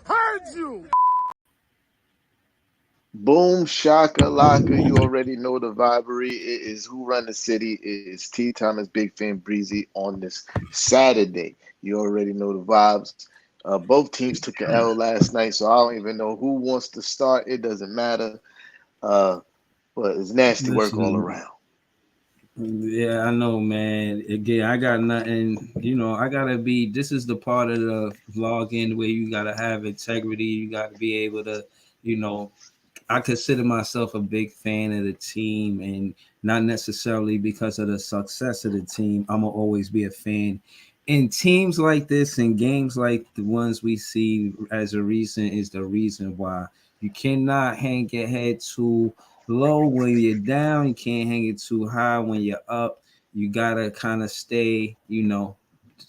Heard you. Boom, shaka laka. You already know the vibery. It is Who Run the City. It is T Thomas, Big Fan Breezy on this Saturday. You already know the vibes. Both teams took an L last night, so I don't even know who wants to start. It doesn't matter. Uh, but it's nasty work all Listen, around. yeah, I know, man. Again, I got nothing. I gotta be. This is the part of the vlogging where you gotta have integrity. You gotta be able to, you know. I consider myself a big fan of the team, and not necessarily because of the success of the team. I'm gonna always be a fan. In teams like this and games like the ones we see as a reason is the reason why you cannot hang your head too low when you're down. You can't hang it too high when you're up. You gotta kind of stay,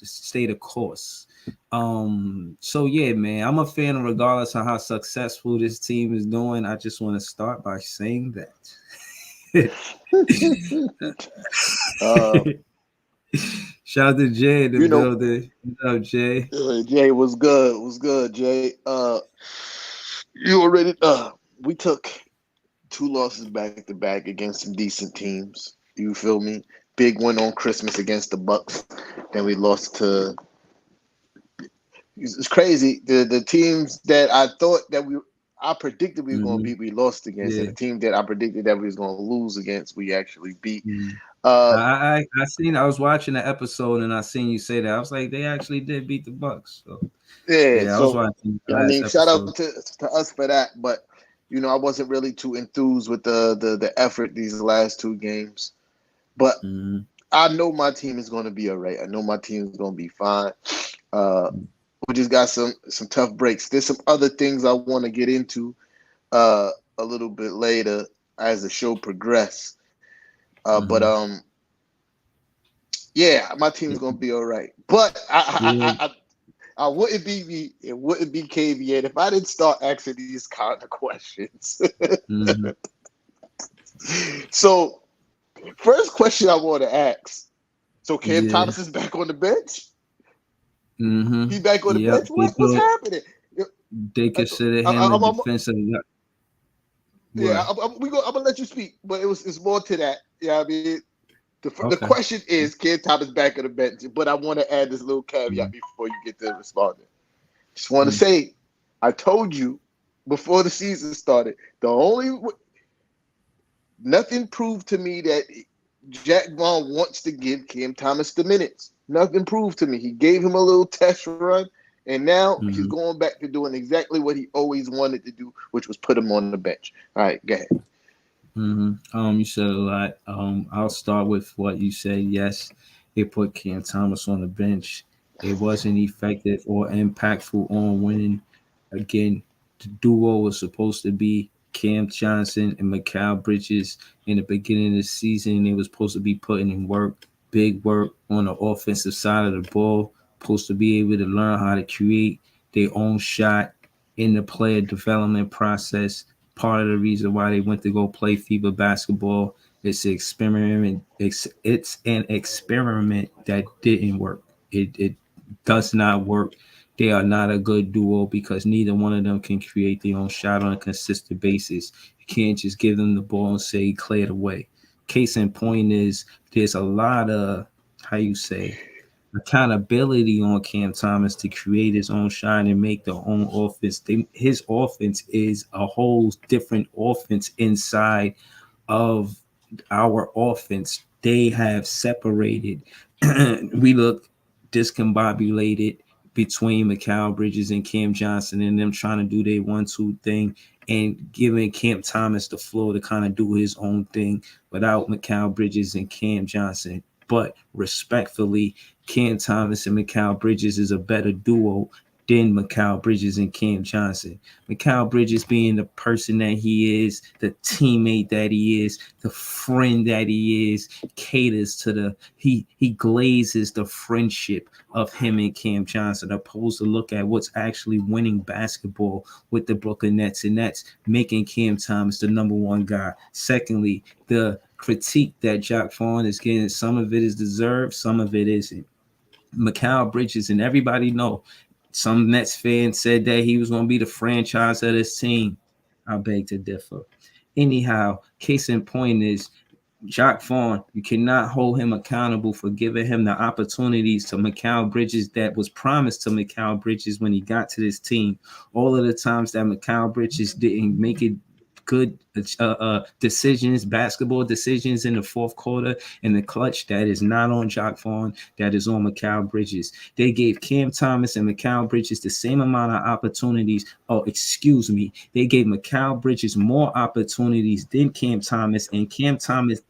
stay the course. So yeah, man, I'm a fan regardless of how successful this team is doing. I just want to start by saying that. uh, Shout out to Jay in the you know, building. What up, Jay? Jay was good. Was good, Jay. You already. We took two losses back to back against some decent teams. You feel me? Big win on Christmas against the Bucks. Then we lost to. It's crazy. The teams that I predicted we were going to Mm-hmm. beat, we lost against, and Yeah. the team that I predicted that we was going to lose against, we actually beat. Mm. Uh, I was watching the episode and I seen you say that. I was like, they actually did beat the Bucks. So yeah. yeah, I was So watching the I last mean, shout out episode. to us for that. But I wasn't really too enthused with the effort these last two games. But Mm-hmm. I know my team is going to be all right. I know my team is going to be fine. Uh, we just got some tough breaks. There's some other things I want to get into uh, a little bit later as the show progresses. But Mm-hmm. yeah, my team's going to be all right. But Yeah. I wouldn't be me. It wouldn't be KVN if I didn't start asking these kind of questions. Mm-hmm. So, first question I want to ask. So, Cam Yeah. Thomas is back on the bench? Mm-hmm. He back on the Yep. bench? What's happening? They I, consider him a I'm defensive. yeah, What? I'm gonna let you speak, but it's more to that. Yeah, I mean, the Okay. question is, Cam Thomas back on the bench? But I want to add this little caveat before you get to responding. Just want to Mm-hmm. say, I told you before the season started, nothing proved to me that Jack Vaughn wants to give Cam Thomas the minutes. Nothing proved to me. He gave him a little test run, and now he's Mm-hmm. going back to doing exactly what he always wanted to do, which was put him on the bench. All right, go ahead. Mm-hmm. You said a lot. I'll start with what you said. Yes, it put Cam Thomas on the bench. It wasn't effective or impactful on winning. Again, the duo was supposed to be Cam Johnson and Mikal Bridges in the beginning of the season. They was supposed to be putting in work, big work on the offensive side of the ball. Supposed to be able to learn how to create their own shot in the player development process. Part of the reason why they went to go play FIBA basketball. It's an experiment. It's an experiment that didn't work. It does not work. They are not a good duo because neither one of them can create their own shot on a consistent basis. You can't just give them the ball and say clear it away. Case in point is there's a lot of how you say accountability on Cam Thomas to create his own shot and make the own offense. His offense is a whole different offense inside of our offense. They have separated. We look discombobulated between Mikal Bridges and Cam Johnson and them trying to do their 1-2 thing and giving Cam Thomas the floor to kind of do his own thing without Mikal Bridges and Cam Johnson. But respectfully, Cam Thomas and Mikal Bridges is a better duo than Mikal Bridges and Cam Johnson. Mikal Bridges being the person that he is, the teammate that he is, the friend that he is, caters to he glazes the friendship of him and Cam Johnson, opposed to look at what's actually winning basketball with the Brooklyn Nets, and that's making Cam Thomas the number one guy. Secondly, the critique that Jack Vaughn is getting, some of it is deserved, some of it isn't. Mikal Bridges, and everybody know some Nets fans said that he was going to be the franchise of this team. I beg to differ. Anyhow, case in point is Jacque Vaughn. You cannot hold him accountable for giving him the opportunities to Mikal Bridges that was promised to Mikal Bridges when he got to this team. All of the times that Mikal Bridges didn't make it good decisions, basketball decisions in the fourth quarter in the clutch, that is not on Jacque Vaughn, that is on Mikal Bridges. They gave Cam Thomas and Mikal Bridges the same amount of opportunities. Oh, excuse me. They gave Mikal Bridges more opportunities than Cam Thomas, and Cam Thomas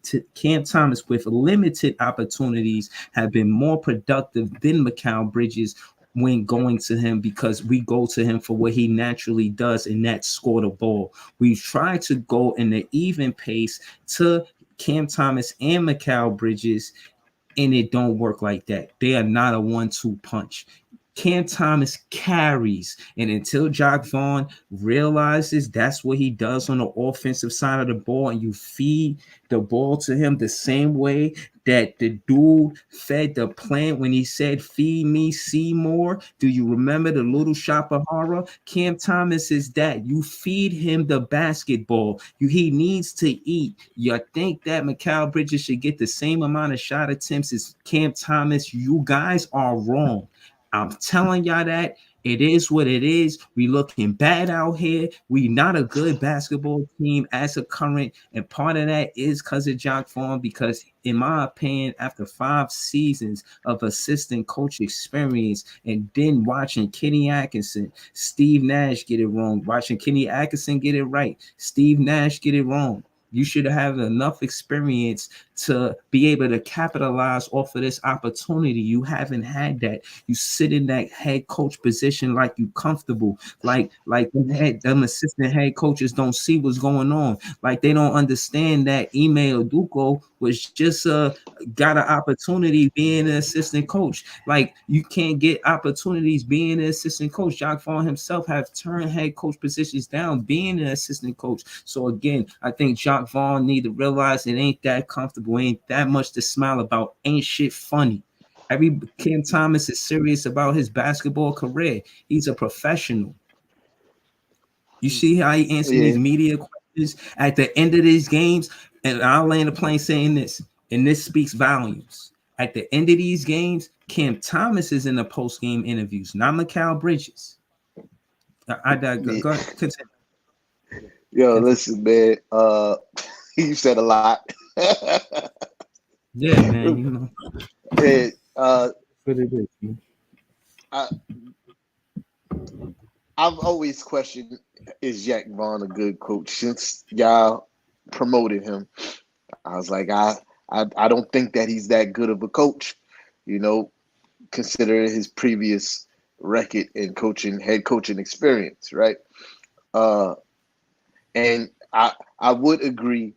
with limited opportunities have been more productive than Mikal Bridges when going to him, because we go to him for what he naturally does, and that's score the ball. We try to go in the even pace to Cam Thomas and Mikal Bridges, and it don't work like that. They are not a 1-2 punch. Cam Thomas carries, and until Jacque Vaughn realizes that's what he does on the offensive side of the ball, and you feed the ball to him the same way that the dude fed the plant when he said, "Feed me, see more." Do you remember the Little Shop of Horror? Cam Thomas is that. You feed him the basketball. He needs to eat. You think that Mikal Bridges should get the same amount of shot attempts as Cam Thomas? You guys are wrong. I'm telling y'all that. It is what it is. We looking bad out here. We not a good basketball team as a current, and part of that is because of Jacque Vaughn. Because in my opinion, after 5 seasons of assistant coach experience, and then watching Kenny Atkinson, Steve Nash get it wrong, watching Kenny Atkinson get it right, Steve Nash get it wrong, you should have enough experience to be able to capitalize off of this opportunity. You haven't had that. You sit in that head coach position like you comfortable, like them assistant head coaches don't see what's going on, like they don't understand that Ime Udoka was just got an opportunity being an assistant coach. Like, you can't get opportunities being an assistant coach. Jacque Vaughn himself have turned head coach positions down being an assistant coach. So again, I think Jacque Vaughn need to realize it ain't that comfortable, ain't that much to smile about, ain't shit funny. Cam Thomas is serious about his basketball career. He's a professional. You see how he answers these media questions at the end of these games, and I'll land the plane saying this, and this speaks volumes. At the end of these games, Cam Thomas is in the post-game interviews, not Mikal Bridges. Go ahead. Yo, listen, man. You said a lot. Yeah, man. You know. Yeah, I've always questioned, is Jacque Vaughn a good coach? Since y'all promoted him, I was like, I don't think that he's that good of a coach, considering his previous record in head coaching experience, right? And I would agree,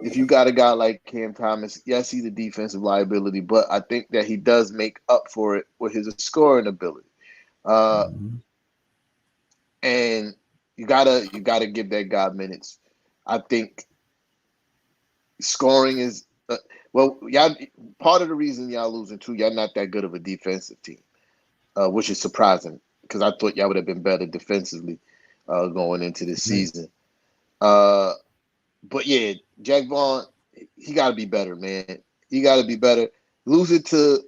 if you got a guy like Cam Thomas, yes, he's a defensive liability, but I think that he does make up for it with his scoring ability. And you gotta give that guy minutes. I think scoring is y'all. Part of the reason y'all losing too, y'all not that good of a defensive team, which is surprising because I thought y'all would have been better defensively going into this season. But yeah, Jacque Vaughn, he got to be better, man. He got to be better. Losing to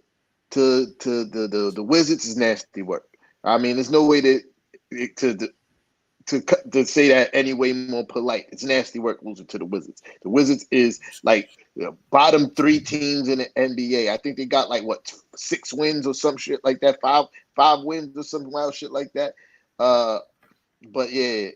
the Wizards is nasty work. I mean, there's no way to say that any way more polite. It's nasty work losing to the Wizards. The Wizards is like bottom 3 teams in the NBA. I think they got 6 wins or some shit like that. Five wins or some wild shit like that. But yeah.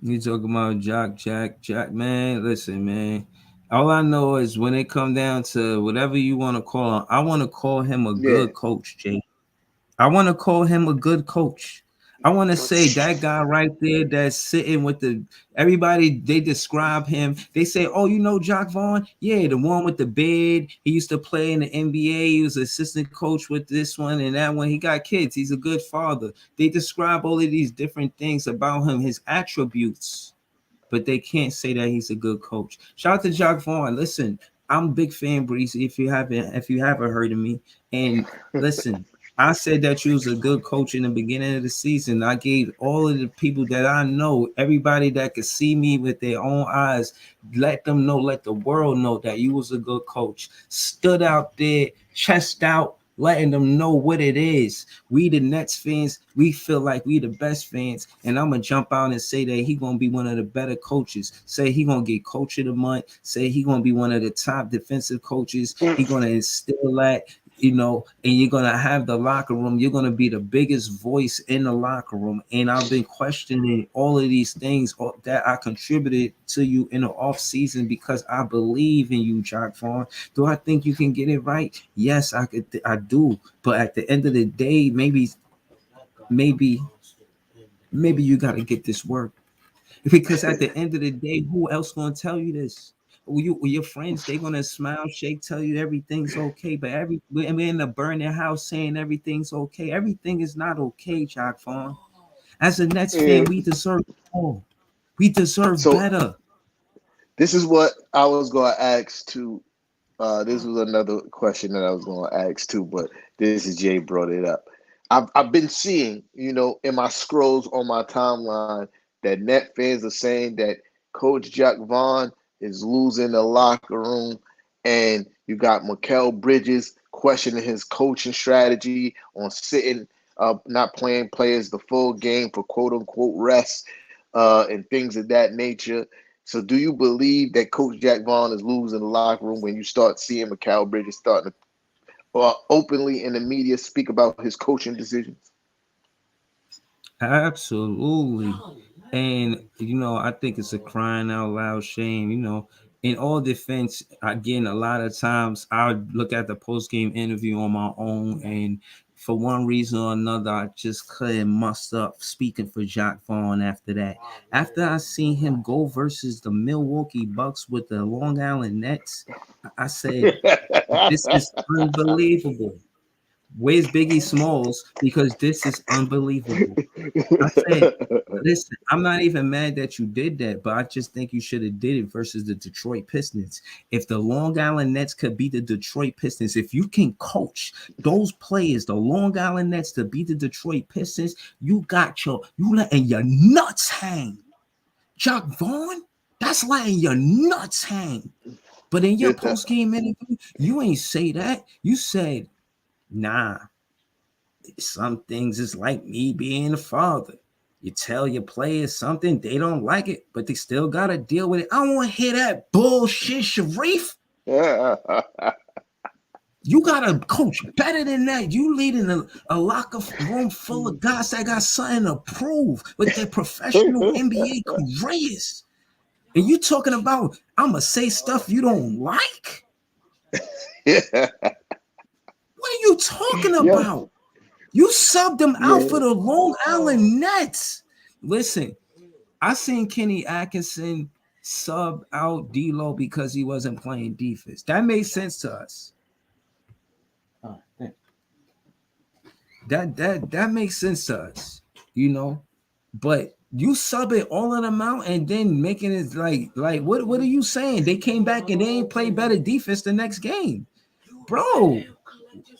You talking about Jack, man. Listen, man. All I know is when it come down to whatever you want to call him, I want to call him a good coach, Jay. I want to call him a good coach. I want to say that guy right there that's sitting with everybody, they describe him. They say, oh, Jacque Vaughn? Yeah, the one with the beard. He used to play in the NBA. He was assistant coach with this one and that one. He got kids. He's a good father. They describe all of these different things about him, his attributes. but they can't say that he's a good coach. Shout out to Jacques Vaughn. Listen, I'm a big fan, Breezy. If you haven't heard of me, and listen, I said that you was a good coach in the beginning of the season. I gave all of the people that I know, everybody that could see me with their own eyes, let them know, let the world know that you was a good coach. Stood out there, chest out, letting them know what it is. We the Nets fans, we feel like we the best fans, and I'm gonna jump out and say that he gonna be one of the better coaches. Say he gonna get coach of the month. Say he gonna be one of the top defensive coaches. He gonna instill that, and you're gonna have the locker room. You're gonna be the biggest voice in the locker room. And I've been questioning all of these things that I contributed to you in the off season because I believe in you, Jacques Vaughn. Do I think you can get it right? Yes, I do. But at the end of the day, maybe you got to get this work, because at the end of the day, who else gonna tell you this? Your friends, they gonna smile, shake, tell you everything's okay. But we're in the burning house saying everything's okay. Everything is not okay, Jacques Vaughn. As a Nets fan, we deserve more. We deserve So better. this is what I was going to ask too. This was another question that I was going to ask too, but this is Jay brought it up. I've been seeing, in my scrolls on my timeline that Net fans are saying that Coach Jacques Vaughn is losing the locker room, and you got Mikal Bridges questioning his coaching strategy on sitting, not playing players the full game for quote unquote rest, and things of that nature. So do you believe that Coach Jacques Vaughn is losing the locker room when you start seeing Mikal Bridges starting to openly in the media speak about his coaching decisions? Absolutely. And I think it's a crying out loud shame. In all defense, again, a lot of times I look at the post game interview on my own, and for one reason or another, I just couldn't muster up speaking for Jacques Vaughn after that. After I seen him go versus the Milwaukee Bucks with the Long Island Nets, I said, this is unbelievable. Where's Biggie Smalls? Because this is unbelievable. I said, listen, I'm not even mad that you did that, but I just think you should have did it versus the Detroit Pistons. If the Long Island Nets could beat the Detroit Pistons, if you can coach those players, the Long Island Nets, to beat the Detroit Pistons, you letting your nuts hang. Jacques Vaughn, that's letting your nuts hang. But in your post-game interview, you ain't say that. You said, nah, some things is like me being a father. You tell your players something, they don't like it, but they still got to deal with it. I don't want to hear that bullshit, Sharif. You got to coach better than that. You leading a locker room full of guys that got something to prove with their professional NBA careers. And you talking about, I'm going to say stuff you don't like? What are you talking about? You subbed them out for the Long Island Nets. Listen, I seen Kenny Atkinson sub out D'Lo because he wasn't playing defense. That made sense to us. That makes sense to us, But you sub it all of them out and then making it like what are you saying? They came back and they ain't played better defense the next game, bro.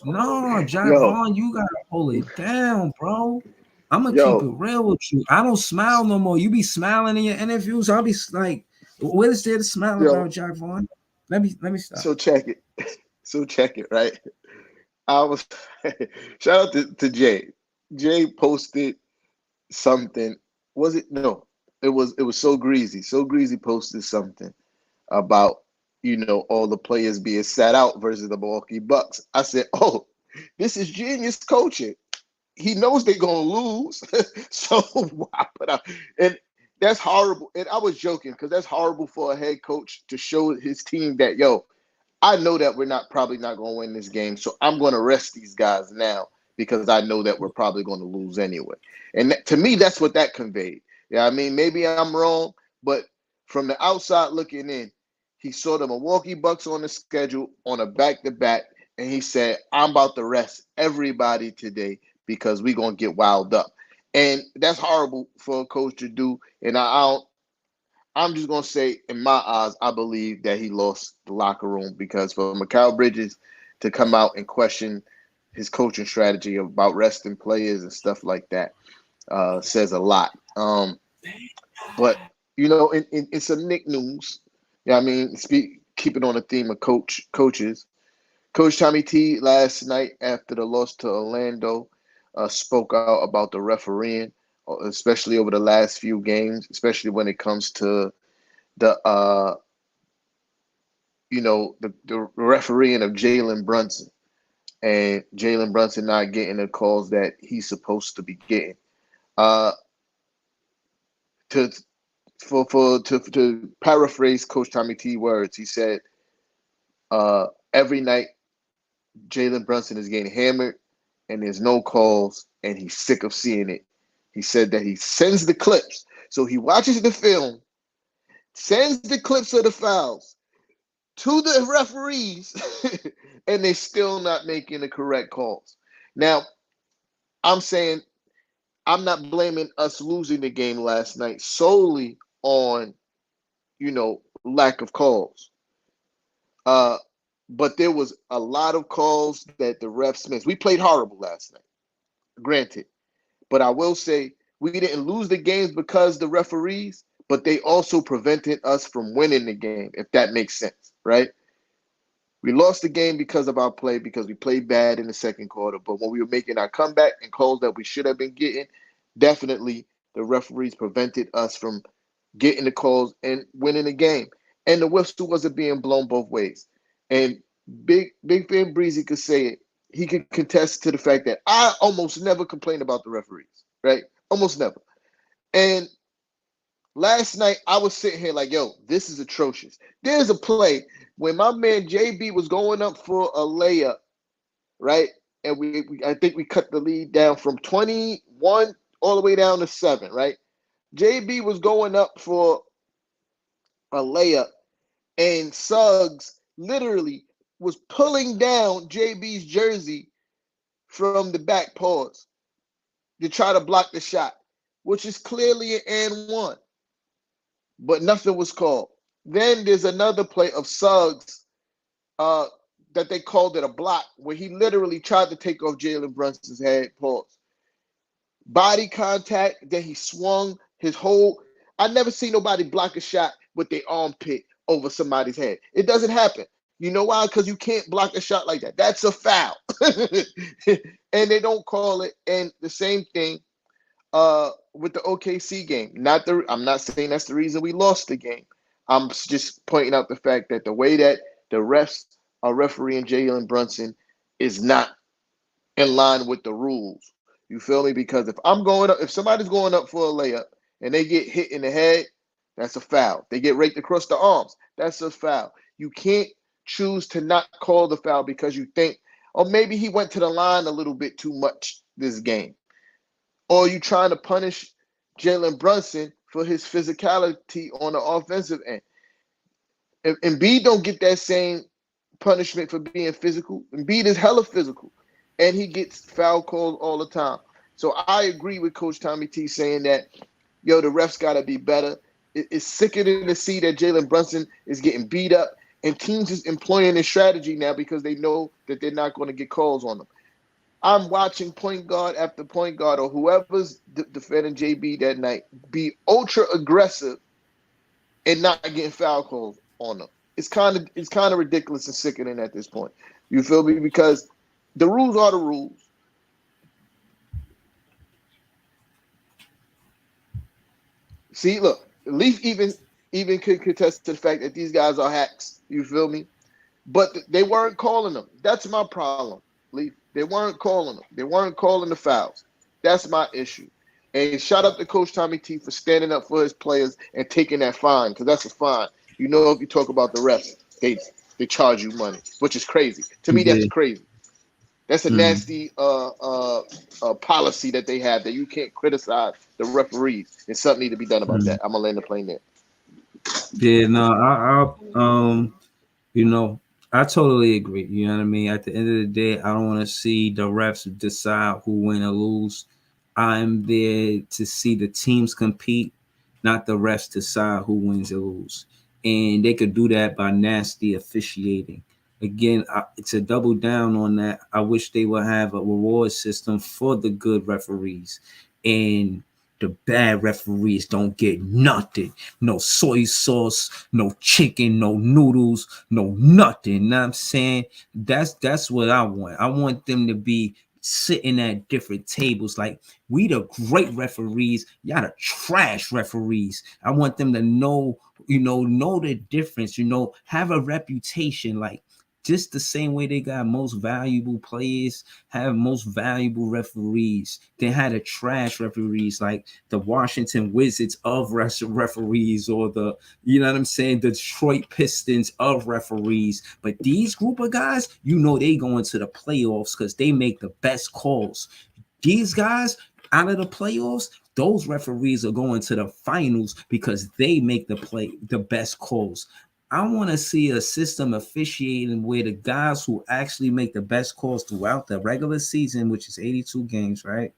No, Jacques Vaughn, you gotta hold it down, bro. I'm gonna keep it real with you. I don't smile no more. You be smiling in your interviews. I'll be like, what is there to smile about, Jacques Vaughn? Let me stop. So check it, right? I was shout out to Jay. Jay posted something. Was it? No, it was So Greasy. So Greasy posted something about all the players being sat out versus the Milwaukee Bucks. I said, oh, this is genius coaching. He knows they're gonna lose, so why put out? And that's horrible. And I was joking because that's horrible for a head coach to show his team that, I know that we're probably not going to win this game, so I'm going to rest these guys now because I know that we're probably going to lose anyway. And to me, that's what that conveyed. Yeah, I mean, maybe I'm wrong, but from the outside looking in, he saw the Milwaukee Bucks on the schedule on a back-to-back, and he said, I'm about to rest everybody today because we're going to get wild up. And that's horrible for a coach to do, and I I'm just gonna say, in my eyes, I believe that he lost the locker room because for Mikal Bridges to come out and question his coaching strategy about resting players and stuff like that says a lot. But in some Nick news, yeah, I mean, keep it on the theme of coaches. Coach Tommy T last night after the loss to Orlando spoke out about the refereeing, especially over the last few games, especially when it comes to the the refereeing of Jalen Brunson and Jalen Brunson not getting the calls that he's supposed to be getting. Uh, to to paraphrase Coach Tommy T words, he said, every night Jalen Brunson is getting hammered and there's no calls and he's sick of seeing it. He said that he sends the clips. So he watches the film, sends the clips of the fouls to the referees, and they're still not making the correct calls. Now, I'm saying I'm not blaming us losing the game last night solely on, lack of calls. But there was a lot of calls that the refs missed. We played horrible last night, granted. But I will say we didn't lose the games because the referees, but they also prevented us from winning the game, if that makes sense, right? We lost the game because of our play, because we played bad in the second quarter. But when we were making our comeback and calls that we should have been getting, definitely the referees prevented us from getting the calls and winning the game. And the whistle wasn't being blown both ways. And Big Fan Breezy could say it. He could contest to the fact that I almost never complain about the referees, right? Almost never. And last night I was sitting here like, yo, this is atrocious. There's a play when my man JB was going up for a layup, right? And I think we cut the lead down from 21 all the way down to 7, right? JB was going up for a layup, and Suggs literally was pulling down JB's jersey from the back paws to try to block the shot, which is clearly an and one. But nothing was called. Then there's another play of Suggs that they called it a block, where he literally tried to take off Jalen Brunson's head, pause. Body contact, then he swung his whole. I never seen nobody block a shot with their armpit over somebody's head. It doesn't happen. You know why? Because you can't block a shot like that. That's a foul. And they don't call it. And the same thing with the OKC game. I'm not saying that's the reason we lost the game. I'm just pointing out the fact that the way that the refs are refereeing Jalen Brunson is not in line with the rules. You feel me? Because if somebody's going up for a layup and they get hit in the head, that's a foul. They get raked across the arms, that's a foul. You can't choose to not call the foul because you think, or maybe he went to the line a little bit too much this game. Or you trying to punish Jalen Brunson for his physicality on the offensive end. If Embiid don't get that same punishment for being physical, Embiid is hella physical, and he gets foul calls all the time. So I agree with Coach Tommy T saying that, the refs got to be better. It's sickening to see that Jalen Brunson is getting beat up, and teams is employing this strategy now because they know that they're not going to get calls on them. I'm watching point guard after point guard or whoever's defending JB that night be ultra aggressive and not getting foul calls on them. It's kind of ridiculous and sickening at this point. You feel me? Because the rules are the rules. See, look, Leaf even could contest to the fact that these guys are hacks. You feel me? But they weren't calling them. That's my problem, Leaf. They weren't calling them. They weren't calling the fouls. That's my issue. And shout out to Coach Tommy T for standing up for his players and taking that fine, because that's a fine. If you talk about the refs, they charge you money, which is crazy. To me, that's crazy. That's a nasty policy that they have, that you can't criticize the referees. And something need to be done about that. I'm gonna land the plane there. Yeah, no, I totally agree. You know what I mean? At the end of the day, I don't want to see the refs decide who win or lose. I'm there to see the teams compete not the refs decide who wins or lose. And they could do that by nasty officiating. Again, to double down on that, I wish they would have a reward system for the good referees, and the bad referees don't get nothing. No soy sauce, no chicken, no noodles, no nothing. You know what I'm saying? That's what I want. I want them to be sitting at different tables. Like, we the great referees, y'all the trash referees. I want them to know the difference, have a reputation. Like, just the same way they got most valuable players, have most valuable referees. They had a trash referees like the Washington Wizards of referees, or the, you know what I'm saying, Detroit Pistons of referees. But these group of guys, they go into the playoffs because they make the best calls. These guys out of the playoffs, those referees are going to the finals because they make the best calls. I want to see a system officiating where the guys who actually make the best calls throughout the regular season, which is 82 games, right?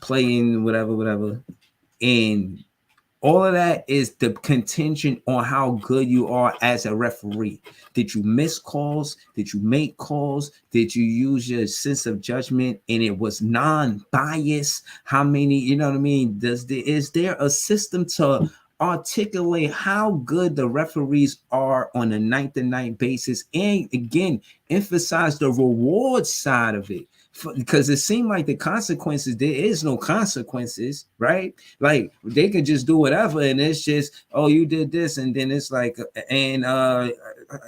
Playing whatever. And all of that is the contingent on how good you are as a referee. Did you miss calls? Did you make calls? Did you use your sense of judgment and it was non-biased? How many, you know what I mean? Is there a system to articulate how good the referees are on a night-to-night basis, and again emphasize the reward side of it? Because it seemed like the consequences, there is no consequences, right? Like, they could just do whatever, and it's just, oh, you did this, and then it's like, and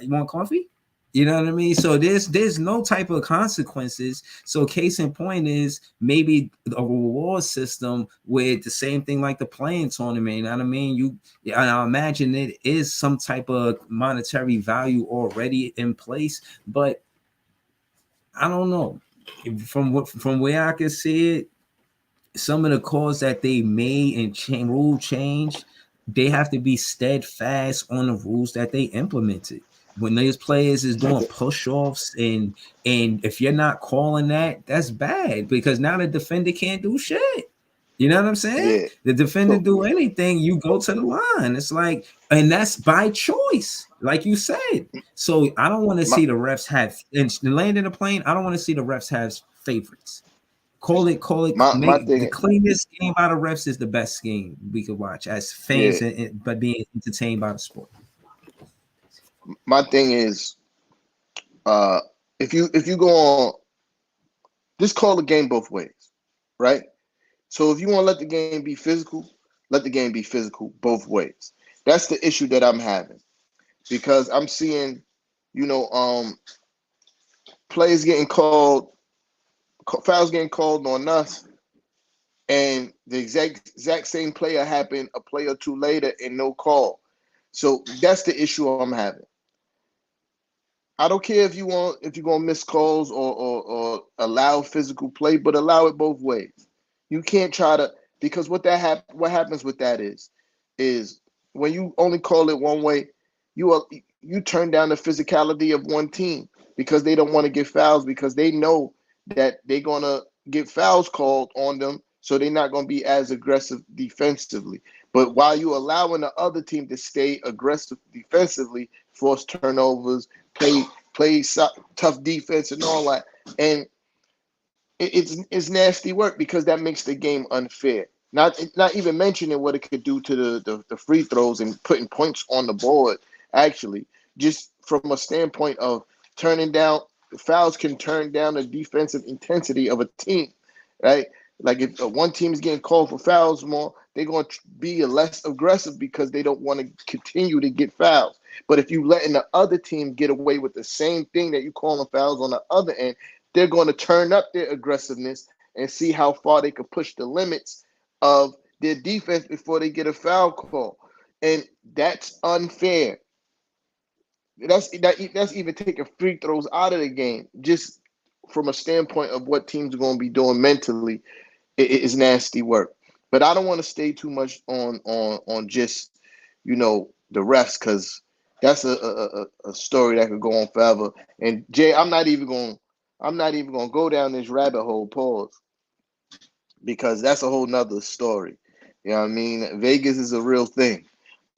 you want coffee? You know what I mean? So there's no type of consequences. So case in point is maybe a reward system with the same thing like the playing tournament. You know what I mean? I imagine it is some type of monetary value already in place, but I don't know. From where I can see it, some of the calls that they made and rule change, they have to be steadfast on the rules that they implemented. When these players is doing push-offs, and if you're not calling that, that's bad, because now the defender can't do shit. You know what I'm saying? Yeah. The defender So do anything, you go to the line. It's like, and that's by choice, like you said. So I don't want to my see the refs have, and landing the plane, I don't want to see the refs have favorites. Call it. my Make the thing, cleanest game by the refs is the best game we could watch as yeah, fans, but being entertained by the sport. my thing is, uh, if you go on, just call the game both ways, right? So if you want to let the game be physical, let the game be physical both ways. That's the issue that I'm having, because I'm seeing, you know, plays getting called, fouls getting called on us, and the exact same player happened a play or two later and no call. So that's the issue I'm having. I don't care if you're gonna miss calls, or allow physical play, but allow it both ways. You can't try to, because what happens with that is when you only call it one way, you turn down the physicality of one team because they don't want to get fouls, because they know that they're gonna get fouls called on them, so they're not gonna be as aggressive defensively. But while you allowing the other team to stay aggressive defensively, force turnovers, play tough defense and all that, and it's nasty work, because that makes the game unfair. Not even mentioning what it could do to the free throws and putting points on the board. Actually, just from a standpoint of turning down, fouls can turn down the defensive intensity of a team, right? Like, if one team is getting called for fouls more, they're going to be less aggressive because they don't want to continue to get fouls. But if you letting the other team get away with the same thing that you calling fouls on the other end, they're going to turn up their aggressiveness and see how far they can push the limits of their defense before they get a foul call. And that's unfair. That's even taking free throws out of the game. Just from a standpoint of what teams are going to be doing mentally, it is nasty work. But I don't want to stay too much on just, the refs, because that's a story that could go on forever. And Jay, I'm not even going to go down this rabbit hole, pause, because that's a whole nother story. You know what I mean? Vegas is a real thing.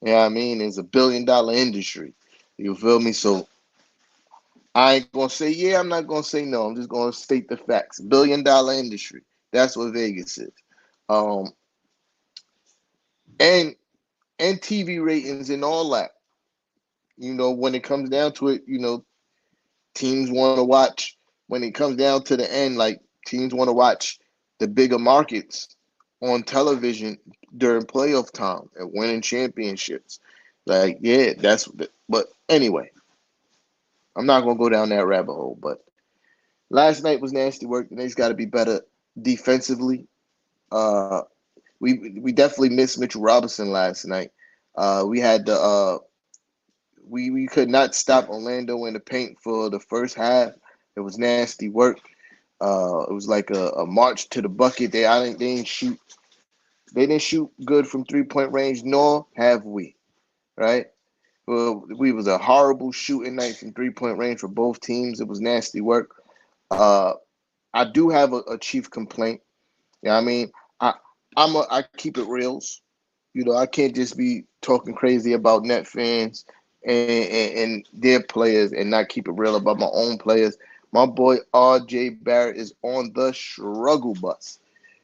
You know what I mean? It's $1 billion industry. You feel me? So I ain't gonna say yeah, I'm not gonna say no. I'm just gonna state the facts. $1 billion industry. That's what Vegas is. Um and and TV ratings and all that. When it comes down to it, teams want to watch when it comes down to the end, like teams want to watch the bigger markets on television during playoff time and winning championships. Like, yeah, but anyway, I'm not gonna go down that rabbit hole. But last night was nasty work. The Knicks got to be better defensively. Uh, we definitely missed Mitchell Robinson last night. We had the we could not stop Orlando in the paint for the first half. It was nasty work. It was like a march to the bucket. They didn't shoot good from 3-point range, nor have we. Right? Well, we was a horrible shooting night from 3-point range for both teams. It was nasty work. Uh, I do have a chief complaint. You know what I mean? I I keep it reals. I can't just be talking crazy about net fans and their players and not keep it real about my own players. My boy RJ Barrett is on the struggle bus.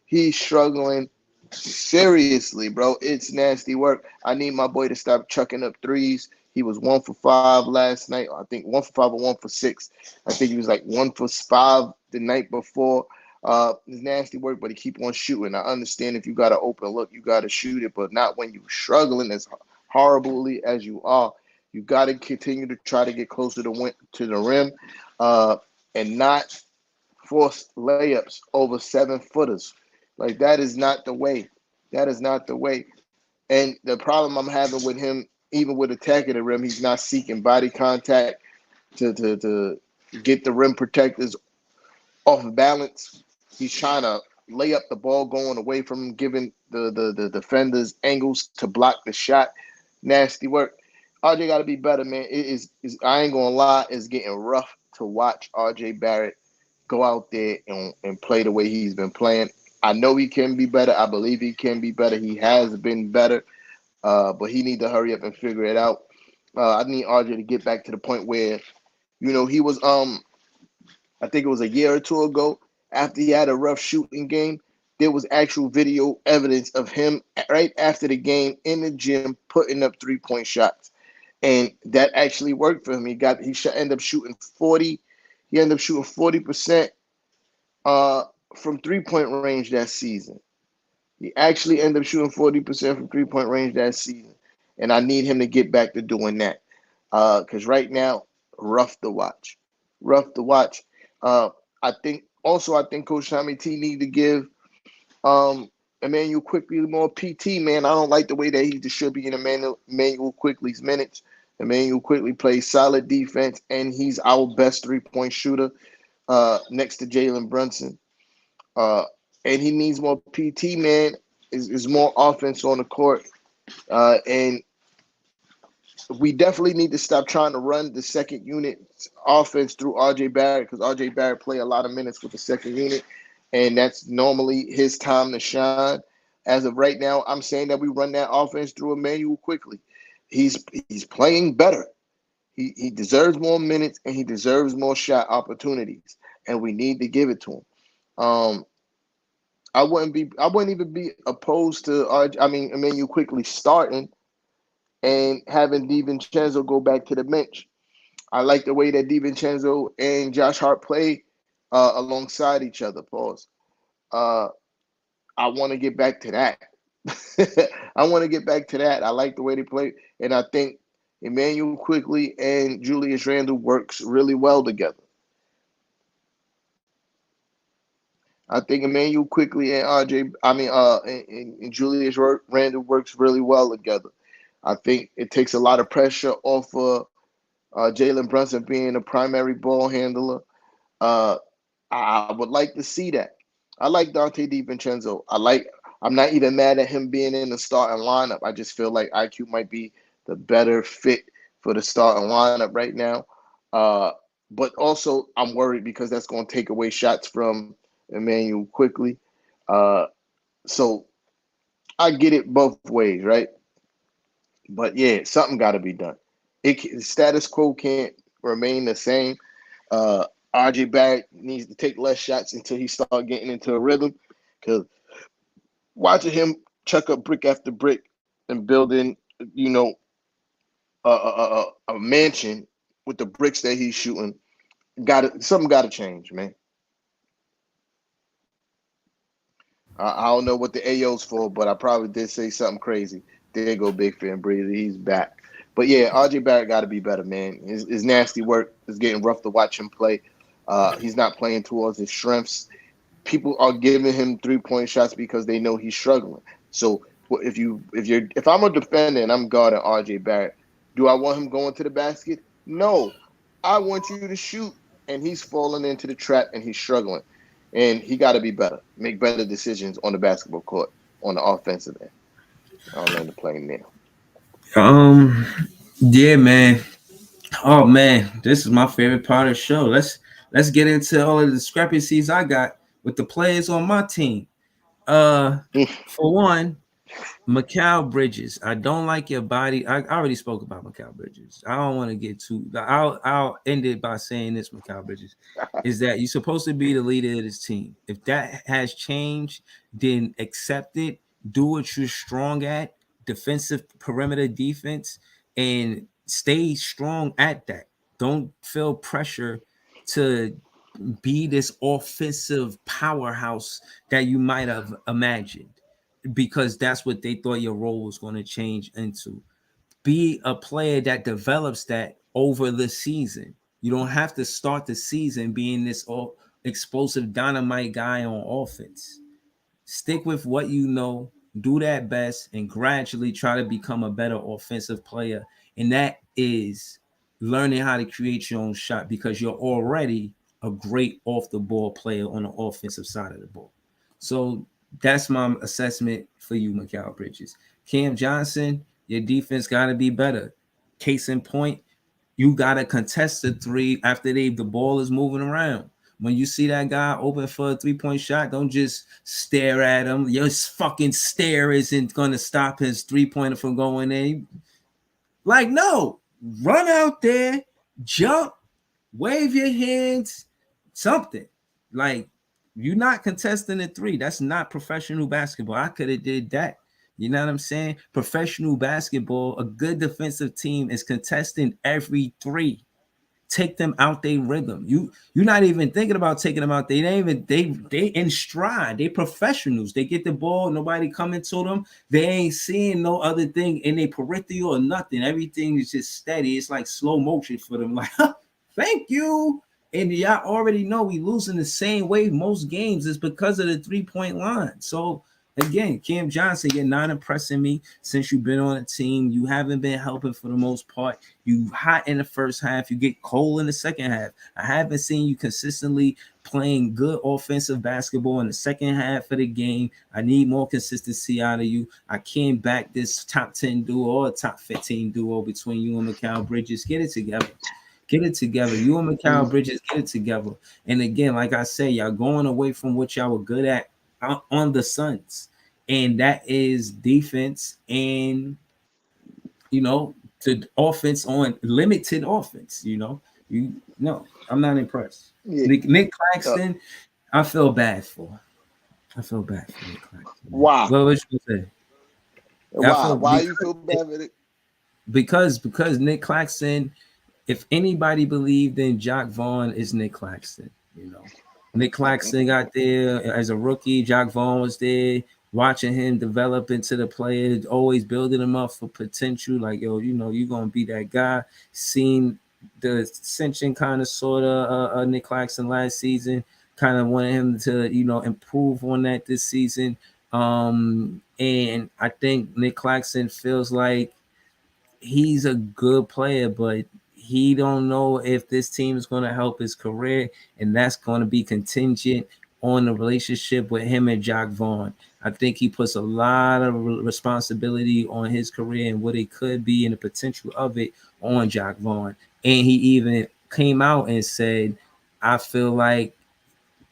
He's struggling seriously, bro. It's nasty work. I need my boy to stop chucking up threes. He was 1 for 5 last night. I think 1 for 5 or 1 for 6. I think he was like 1 for 5 the night before. It's nasty work, but he keep on shooting. I understand if you got an open look, you got to shoot it, but not when you're struggling as horribly as you are. You got to continue to try to get closer to the rim, uh, and not force layups over 7 footers. Like that is not the way. That is not the way. And the problem I'm having with him, even with attacking the rim, he's not seeking body contact to get the rim protectors off balance. He's trying to lay up the ball going away from him, giving the defenders angles to block the shot. Nasty work. RJ got to be better, man. Is I ain't gonna lie, it's getting rough to watch RJ Barrett go out there and play the way he's been playing. I know he can be better. I believe he can be better. He has been better, but he need to hurry up and figure it out. I need RJ to get back to the point where, he was I think it was a year or two ago, after he had a rough shooting game, there was actual video evidence of him right after the game in the gym putting up 3-point shots. And that actually worked for him. Ended up shooting 40. He ended up shooting 40% from 3-point range that season. He actually ended up shooting 40% from 3-point range that season. And I need him to get back to doing that. Because right now, rough to watch. Rough to watch. Uh, I think Coach Tommy T need to give Emmanuel Quickly more PT, man. I don't like the way that he's distributing Emmanuel Quickly's minutes. Emmanuel Quickly plays solid defense, and he's our best 3-point shooter next to Jalen Brunson. And he needs more PT, man. Is more offense on the court. And we definitely need to stop trying to run the second unit offense through RJ Barrett, because RJ Barrett play a lot of minutes with the second unit, and that's normally his time to shine. As of right now, I'm saying that we run that offense through Emmanuel Quickly. He's playing better. He deserves more minutes and he deserves more shot opportunities, and we need to give it to him. I wouldn't even be opposed to Emmanuel Quickly starting and having DiVincenzo go back to the bench. I like the way that DiVincenzo and Josh Hart play alongside each other. Pause. I want to get back to that. I want to get back to that. I like the way they play, and I think Emmanuel Quickly and Julius Randle works really well together. I think Emmanuel Quickly and and Julius Randle works really well together. I think it takes a lot of pressure off of Jalen Brunson being a primary ball handler. Uh, I would like to see that. I like Dante DiVincenzo. I'm not even mad at him being in the starting lineup. I just feel like IQ might be the better fit for the starting lineup right now. But also, I'm worried because that's going to take away shots from Emmanuel Quickly. So I get it both ways, right? But yeah, something got to be done. The status quo can't remain the same. RJ Barrett needs to take less shots until he start getting into a rhythm. Because watching him chuck up brick after brick and building, you know, a mansion with the bricks that he's shooting, something got to change, man. I don't know what the AO's for, but I probably did say something crazy. There go Big Fan Breezy. He's back. But yeah, RJ Barrett got to be better, man. His nasty work is getting rough to watch him play. He's not playing towards his strengths. People are giving him 3-point shots because they know he's struggling. So if I'm a defender and I'm guarding RJ Barrett, do I want him going to the basket? No. I want you to shoot, and he's falling into the trap and he's struggling. And he got to be better, make better decisions on the basketball court, on the offensive end. I'll learn to play now. Yeah, man. Oh man, this is my favorite part of the show. Let's get into all of the discrepancies I got with the players on my team. For one, Mikal Bridges. I don't like your body. I already spoke about Mikal Bridges. I don't want to get too. I'll end it by saying this, Mikal Bridges, is that you're supposed to be the leader of this team. If that has changed, then accept it. Do what you're strong at, defensive perimeter defense, and stay strong at that. Don't feel pressure to be this offensive powerhouse that you might have imagined, because that's what they thought your role was going to change into. Be a player that develops that over the season. You don't have to start the season being this all explosive dynamite guy on offense. Stick with what you know, do that best, and gradually try to become a better offensive player. And that is learning how to create your own shot, because you're already a great off the ball player on the offensive side of the ball. So that's my assessment for you, Mikal Bridges. Cam Johnson, your defense got to be better. Case in point, you got to contest the three after the ball is moving around. When you see that guy open for a 3-point shot, don't just stare at him. Your fucking stare isn't going to stop his 3-pointer from going in. Like, no, run out there, jump, wave your hands, something. Like, you're not contesting the three. That's not professional basketball. I could have did that. You know what I'm saying? Professional basketball, a good defensive team is contesting every three. Take them out their rhythm. You're not even thinking about taking them out. They in stride. They professionals. They get the ball. Nobody coming to them. They ain't seeing no other thing in their peripheral or nothing. Everything is just steady. It's like slow motion for them. Like, thank you. And y'all already know we losing the same way most games is because of the 3-point line. So again, Cam Johnson, you're not impressing me since you've been on a team. You haven't been helping for the most part. You hot in the first half. You get cold in the second half. I haven't seen you consistently playing good offensive basketball in the second half of the game. I need more consistency out of you. I can't back this top 10 duo or top 15 duo between you and Mikal Bridges. Get it together. Get it together. You and Mikal Bridges, get it together. And again, like I say, y'all going away from what y'all were good at on the Suns, and that is defense and the offense on limited offense. I'm not impressed. Yeah. Nick Claxton, I feel bad for Nick Claxton. Why? Well, what you say? Why you feel bad with it? Because Nick Claxton, if anybody believed in Jacque Vaughn, is Nick Claxton. Nick Claxton got there as a rookie. Jacque Vaughn was there, watching him develop into the player, always building him up for potential. Like, you're going to be that guy. Seeing the ascension kind of sort of Nick Claxton last season, kind of wanted him to, improve on that this season. And I think Nick Claxton feels like he's a good player, but he don't know if this team is going to help his career, and that's going to be contingent on the relationship with him and Jacque Vaughn. I think he puts a lot of responsibility on his career and what it could be and the potential of it on Jacque Vaughn. And he even came out and said, I feel like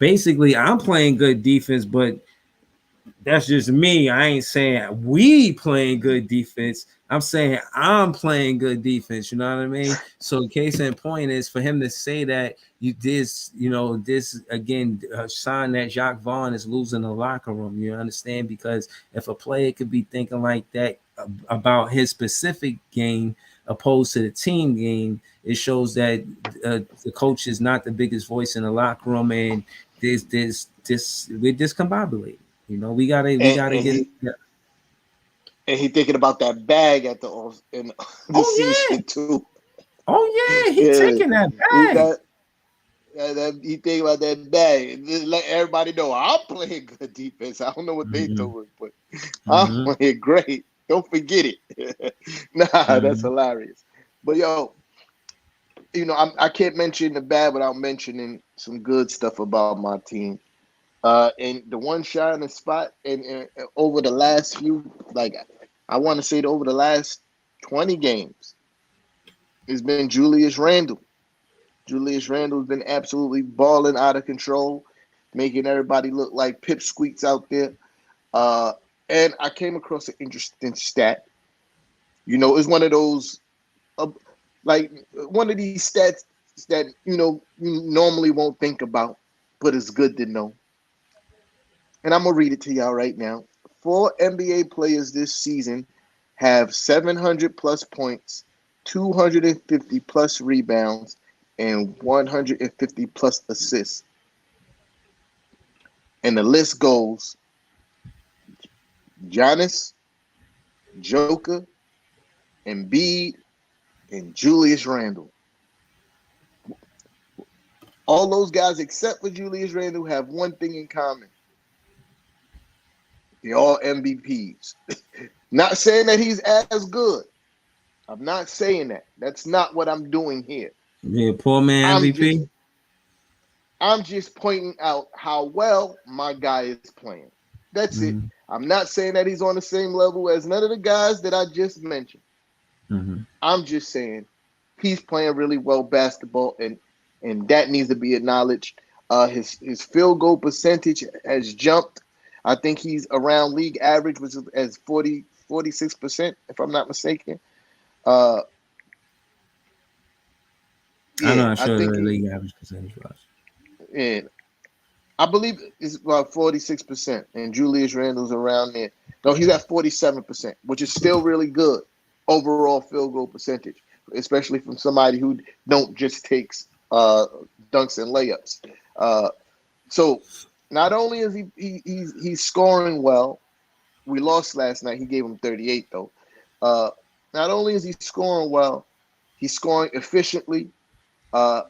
basically I'm playing good defense, but That's just me. I ain't saying we playing good defense. I'm saying I'm playing good defense. You know what I mean? So case in point is for him to say that this again, a sign that Jacques Vaughn is losing the locker room. You understand? Because if a player could be thinking like that about his specific game opposed to the team game, it shows that the coach is not the biggest voice in the locker room, and we're discombobulated. We and, gotta and get it. he and he thinking about that bag at in the Oh yeah, season too. oh yeah, he Yeah, taking that he bag. got he think about that bag. Just let everybody know I'm playing good defense. I don't know what they Mm-hmm, doing, but I'm mm-hmm, playing great. Don't forget it. Nah, that's mm-hmm. hilarious. But yo, I can't mention the bad without mentioning some good stuff about my team. And the one shining spot, and over the last few, like I want to say, over the last 20 games, has been Julius Randle. Julius Randle has been absolutely balling out of control, making everybody look like pipsqueaks out there. Uh, and I came across an interesting stat. It's one of those, uh, like one of these stats that you normally won't think about, but it's good to know. And I'm gonna read it to y'all right now. 4 NBA players this season have 700 plus points, 250 plus rebounds, and 150 plus assists. And the list goes: Giannis, Joker, Embiid, and Julius Randle. All those guys, except for Julius Randle, have one thing in common: they're all MVPs. Not saying that he's as good. I'm not saying that. That's not what I'm doing here. Yeah, poor man I'm just MVP. I'm just pointing out how well my guy is playing. That's it. Mm-hmm, I'm not saying that he's on the same level as none of the guys that I just mentioned. mm-hmm. I'm just saying he's playing really well basketball, and that needs to be acknowledged. His field goal percentage has jumped. I think he's around league average, which is as 46%, if I'm not mistaken. Uh, I'm yeah, not I sure think the league average percentage was. yeah, I believe it's about 46%, and Julius Randle's around there. No, he's at 47%, which is still really good overall field goal percentage, especially from somebody who don't just takes dunks and layups. Uh, so not only is he's scoring well, we lost last night. He gave him 38 though. Uh, Not only is he scoring well, he's scoring efficiently.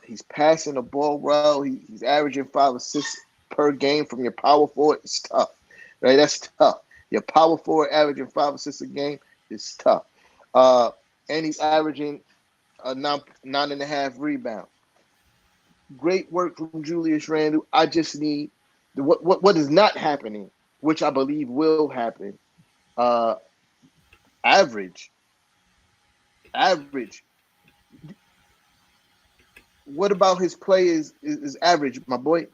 He's passing the ball well. He's averaging 5 assists per game from your power forward. It's tough, right? That's tough. Your power forward averaging 5 assists a game is tough. Uh, and he's averaging a nine and a half rebound. Great work from Julius Randle. I just need what is not happening, which I believe will happen. Uh, average, average. What about his play is average, my boy?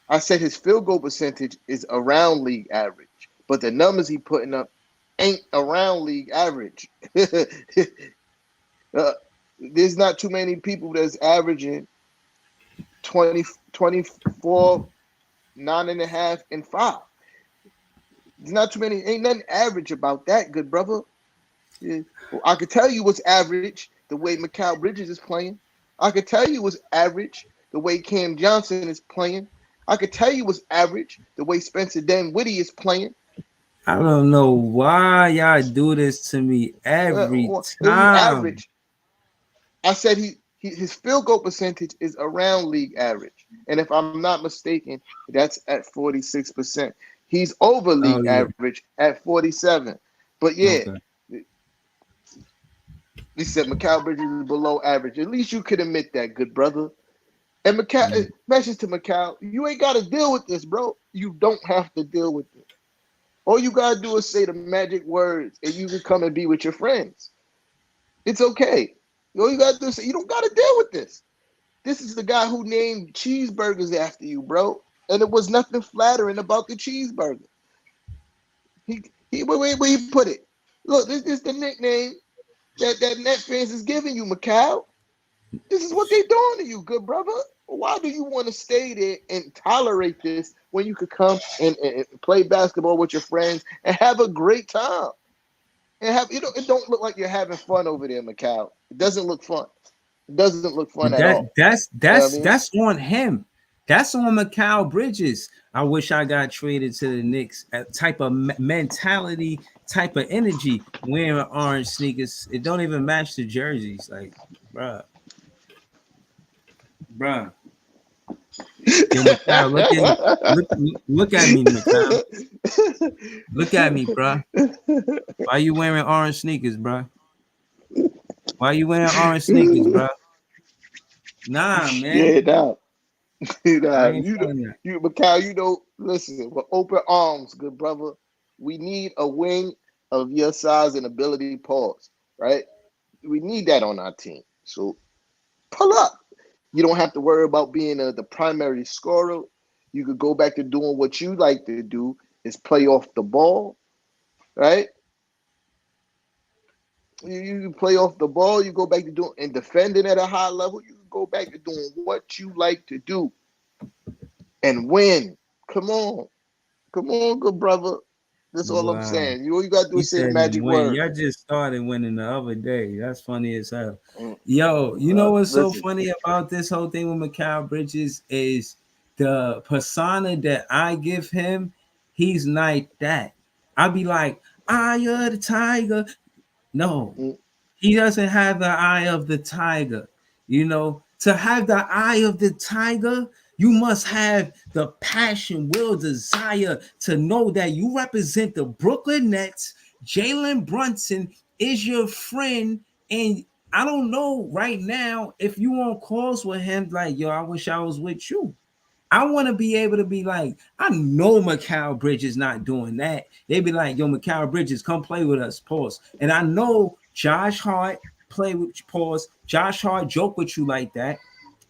I said his field goal percentage is around league average, but the numbers he putting up ain't around league average. There's not too many people that's averaging 20, 24, 9.5, and 5. There's not too many. Ain't nothing average about that, good brother. Yeah. Well, I could tell you what's average the way Mikal Bridges is playing. I could tell you what's average the way Cam Johnson is playing. I could tell you what's average the way Spencer Dinwiddie is playing. I don't know why y'all do this to me every He's time. average. I said his field goal percentage is around league average, and if I'm not mistaken, that's at 46%. He's over Oh league yeah. average at 47. But yeah, Okay. he said Mikal Bridges is below average. At least you could admit that, good brother. And Mm-hmm. message to Mikal, you ain't got to deal with this, bro. You don't have to deal with it. All you got to do is say the magic words, and you can come and be with your friends. It's okay. All you got to do is say, you don't got to deal with this. This is the guy who named cheeseburgers after you, bro. and it was nothing flattering about the cheeseburger. Where he put it? Look, this is the nickname that Net fans is giving you, Macau. This is what they doing to you, good brother. Why do you want to stay there and tolerate this when you could come and play basketball with your friends and have a great time? And it don't look like you're having fun over there, Macau. It doesn't look fun. It doesn't look fun at all. That's on him. That's on Mikal Bridges. I wish I got traded to the Knicks. Type of mentality, type of energy, wearing orange sneakers. It don't even match the jerseys. Like, bruh. Yo, Mikal, look at me, Mikal. Look at me, bruh. Why you wearing orange sneakers, bruh? Why you wearing orange sneakers, bruh? Nah, man. Yeah, nah. Macau, listen, with open arms, good brother. We need a wing of your size and ability, pause, right? We need that on our team. So pull up. You don't have to worry about being the primary scorer. You could go back to doing what you like to do, is play off the ball, right? You play off the ball, you go back to doing and defending at a high level, you go back to doing what you like to do and win. Come on, good brother. That's all I'm saying. You got to do is say the magic word. Y'all just started winning the other day. That's funny as hell. Yo, you know what's so funny about this whole thing with Mikal Bridges is the persona that I give him. He's like that. I'll be like, eye of the tiger. No, he doesn't have the eye of the tiger. You know, to have the eye of the tiger, you must have the passion, will, desire to know that you represent the Brooklyn Nets. Jalen Brunson is your friend. And I don't know right now if you on calls with him, like, yo, I wish I was with you. I want to be able to be like, I know Mikal Bridges not doing that. They be like, yo, Mikal Bridges, come play with us, pause. And I know Josh Hart play with you, pause. Josh Hart joke with you like that.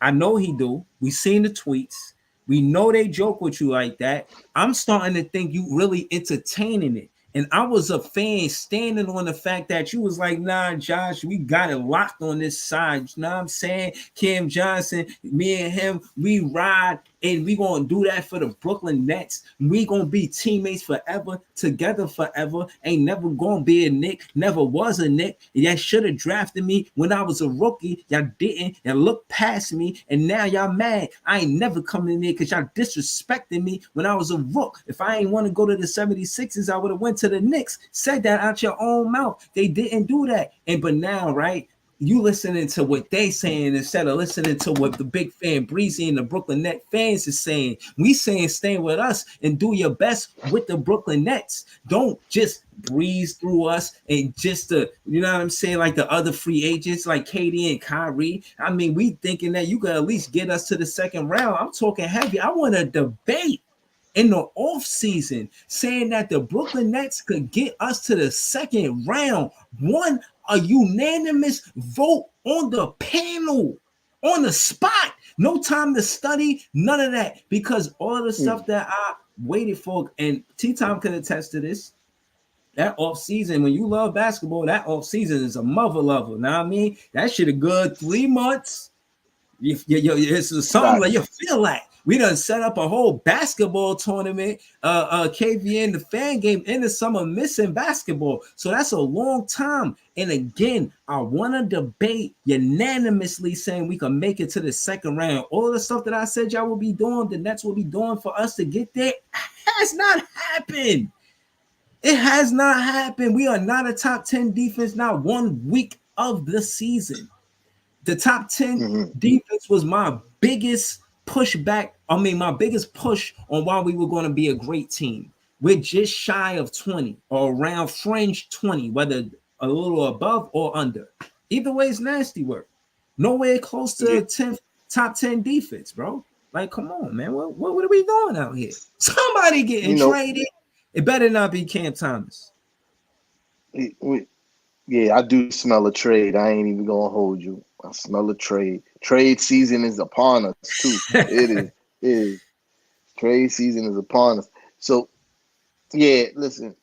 I know he do. We seen the tweets. We know they joke with you like that. I'm starting to think you really entertaining it. And I was a fan standing on the fact that you was like, nah, Josh, we got it locked on this side. You know what I'm saying? Cam Johnson, me and him, we ride and we going to do that for the Brooklyn Nets. We going to be teammates forever, together forever. Ain't never going to be a Knick, never was a Knick. Y'all should have drafted me when I was a rookie. Y'all didn't. Y'all looked past me, and now y'all mad. I ain't never coming in there because y'all disrespected me when I was a rook. If I ain't want to go to the 76ers, I would have went to the Knicks. Said that out your own mouth. They didn't do that. But now, right? You listening to what they saying instead of listening to what the big fan Breezy and the Brooklyn Nets fans is saying. We saying stay with us and do your best with the Brooklyn Nets. Don't just breeze through us and just you know what I'm saying, like the other free agents like KD and Kyrie. I mean, we thinking that you could at least get us to the second round. I'm talking heavy. I want to debate in the off season saying that the Brooklyn Nets could get us to the second round. A unanimous vote on the panel, on the spot. No time to study, none of that. Because all of the stuff that I waited for, and T-Time can attest to this, that off season, when you love basketball, that off season is a mother lover. Know what I mean? That shit a good 3 months. It's something like you feel like. We done set up a whole basketball tournament, KVN, the fan game in the summer, missing basketball. So that's a long time. And again, I want to debate unanimously saying we can make it to the second round. All the stuff that I said y'all will be doing, the Nets will be doing for us to get there, has not happened. It has not happened. We are not a top 10 defense, not 1 week of the season. The top 10 defense was my biggest pushback. I mean, my biggest push on why we were going to be a great team. We're just shy of 20 or around fringe 20, whether a little above or under. Either way, it's nasty work. Nowhere close to a top 10 defense, bro. Like, come on, man. What are we doing out here? Somebody getting traded. It better not be Cam Thomas. Yeah, I do smell a trade. I ain't even going to hold you. I smell a trade. Trade season is upon us, too. It is. Trade season is upon us. So yeah, listen.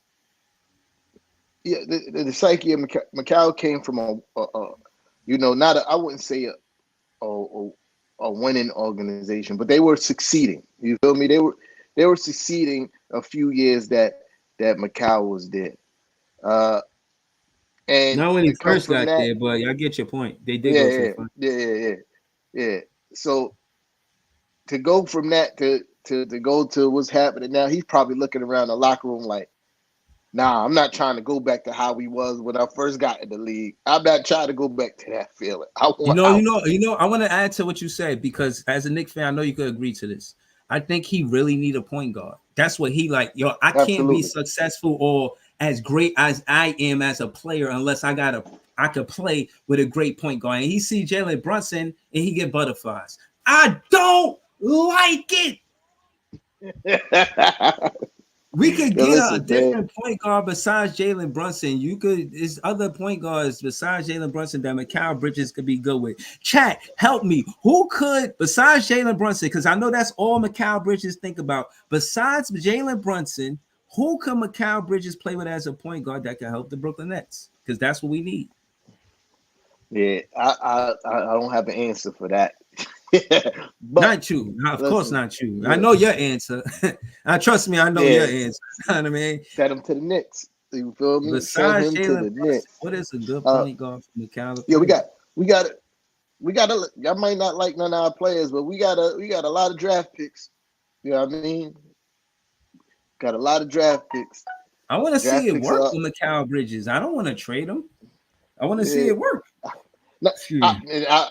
Yeah, the psyche of Macau came from not I wouldn't say a, a winning organization, but they were succeeding. You feel me? They were succeeding a few years that Macau was there. Uh, and Not when he to come first from got that, there, but I get your point. They did yeah, go to the yeah, final. yeah, yeah, yeah, yeah. So to go from that to go to what's happening now, he's probably looking around the locker room like, nah, I'm not trying to go back to how we was when I first got in the league. I'm not trying to go back to that feeling. I You want know, you out. know, you know. I want to add to what you said because as a Knicks fan, I know you could agree to this. I think he really need a point guard. That's what he like. Yo, I can't be Absolutely. successful or as great as I am as a player unless I could play with a great point guard. And he see Jalen Brunson and he get butterflies. I don't like it. We could Yo, get a listen, man. different point guard besides Jalen Brunson. There's other point guards besides Jalen Brunson that Mikal Bridges could be good with. Chat, help me. Who could, besides Jalen Brunson, because I know that's all Mikal Bridges think about. Besides Jalen Brunson, who could Mikal Bridges play with as a point guard that can help the Brooklyn Nets? Because that's what we need. Yeah, I don't have an answer for that. But Not you. No, of course listen, not you. I yeah, know your answer. Trust me, I know your yeah, answer. You know what I mean? send him to the Knicks. You feel me? Send Besides him to Jalen the Brunson, Knicks. what is a good Uh, point guard for Mikal to yeah, play with? we got we got to. I might not like none of our players, but we got a lot of draft picks. You know what I mean? Got a lot of draft picks. I want to see Draft it picks work are with Mikal Bridges. I don't want to trade him. I want to see yeah. it work. No, Excuse me. I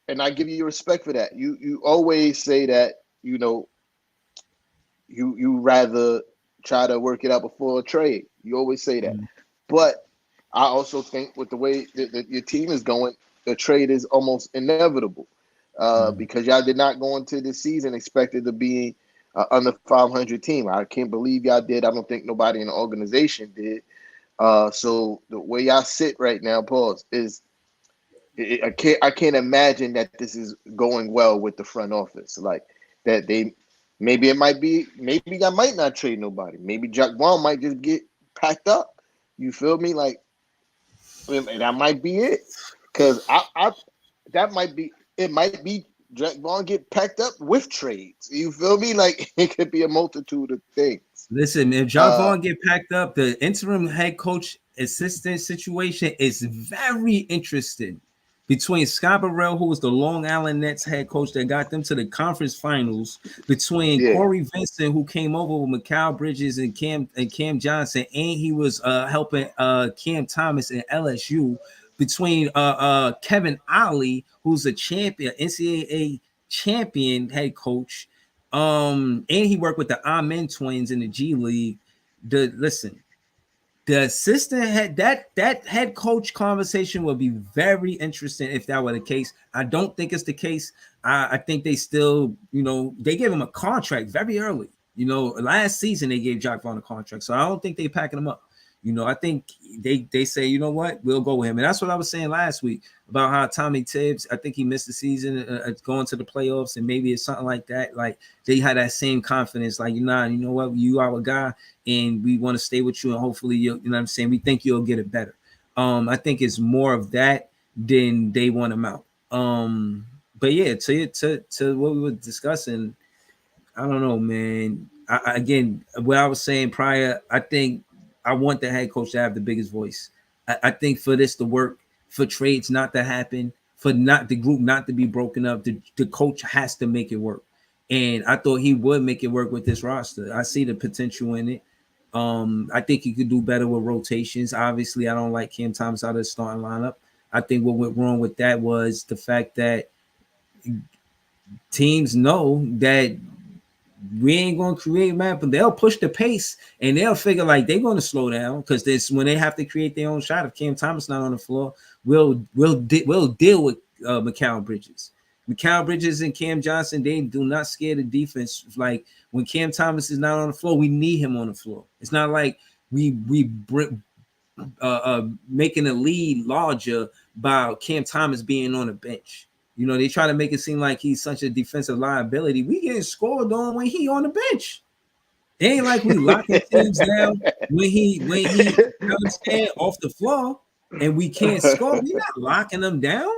and I give you respect for that. You always say that you rather try to work it out before a trade. You always say that, Mhm. but I also think with the way that your team is going, the trade is almost inevitable Mhm. because y'all did not go into the season expected to be under 500 team. I can't believe y'all did. I don't think nobody in the organization did. So the way y'all sit right now, pause, is I can't imagine that this is going well with the front office. Like that they maybe I might not trade nobody. Maybe Jack Vaughn might just get packed up. You feel me? Like and that might be it. Cause I that might be it might be Jack Vaughn get packed up with trades. You feel me? Like it could be a multitude of things. Listen, if Uh Javon get packed up, the interim head coach assistant situation is very interesting. Between Scott Burrell, who was the Long Island Nets head coach that got them to the conference finals, between yeah. Corey Vincent, who came over with Mikal Bridges and Cam Johnson, and he was helping Cam Thomas and LSU, between Kevin Ollie, who's a champion, NCAA champion head coach, and he worked with the Amen twins in the G League. The assistant head that head coach conversation would be very interesting if that were the case. I don't think it's the case. I think they still, they gave him a contract very early. Last season they gave Jack Vaughn a contract, so I don't think they packing him up. I think they say, you know what, we'll go with him, and that's what I was saying last week about how Tommy Tibbs, I think he missed the season going to the playoffs, and maybe it's something like that. Like they had that same confidence, like you know what, you are a guy, and we want to stay with you, and hopefully you know what I'm saying. We think you'll get it better. I think it's more of that than they want him out. But yeah, to what we were discussing, I don't know, man. Again, what I was saying prior, I think I want the head coach to have the biggest voice. I think for this to work, for trades not to happen, for not the group not to be broken up, the coach has to make it work. And I thought he would make it work with this roster. I see the potential in it. I think he could do better with rotations. Obviously, I don't like Cam Thomas out of the starting lineup. I think what went wrong with that was the fact that teams know that we ain't gonna create map, but they'll push the pace and they'll figure like they're gonna slow down because this when they have to create their own shot. If Cam Thomas not on the floor, we'll deal with Mikal Bridges. Mikal Bridges and Cam Johnson, they do not scare the defense. Like when Cam Thomas is not on the floor, we need him on the floor. It's not like we making a lead larger by Cam Thomas being on the bench. You know, they try to make it seem like he's such a defensive liability. We getting scored on when he on the bench. It ain't like we locking teams down when he you know what I'm saying, off the floor and we can't score. We not locking them down.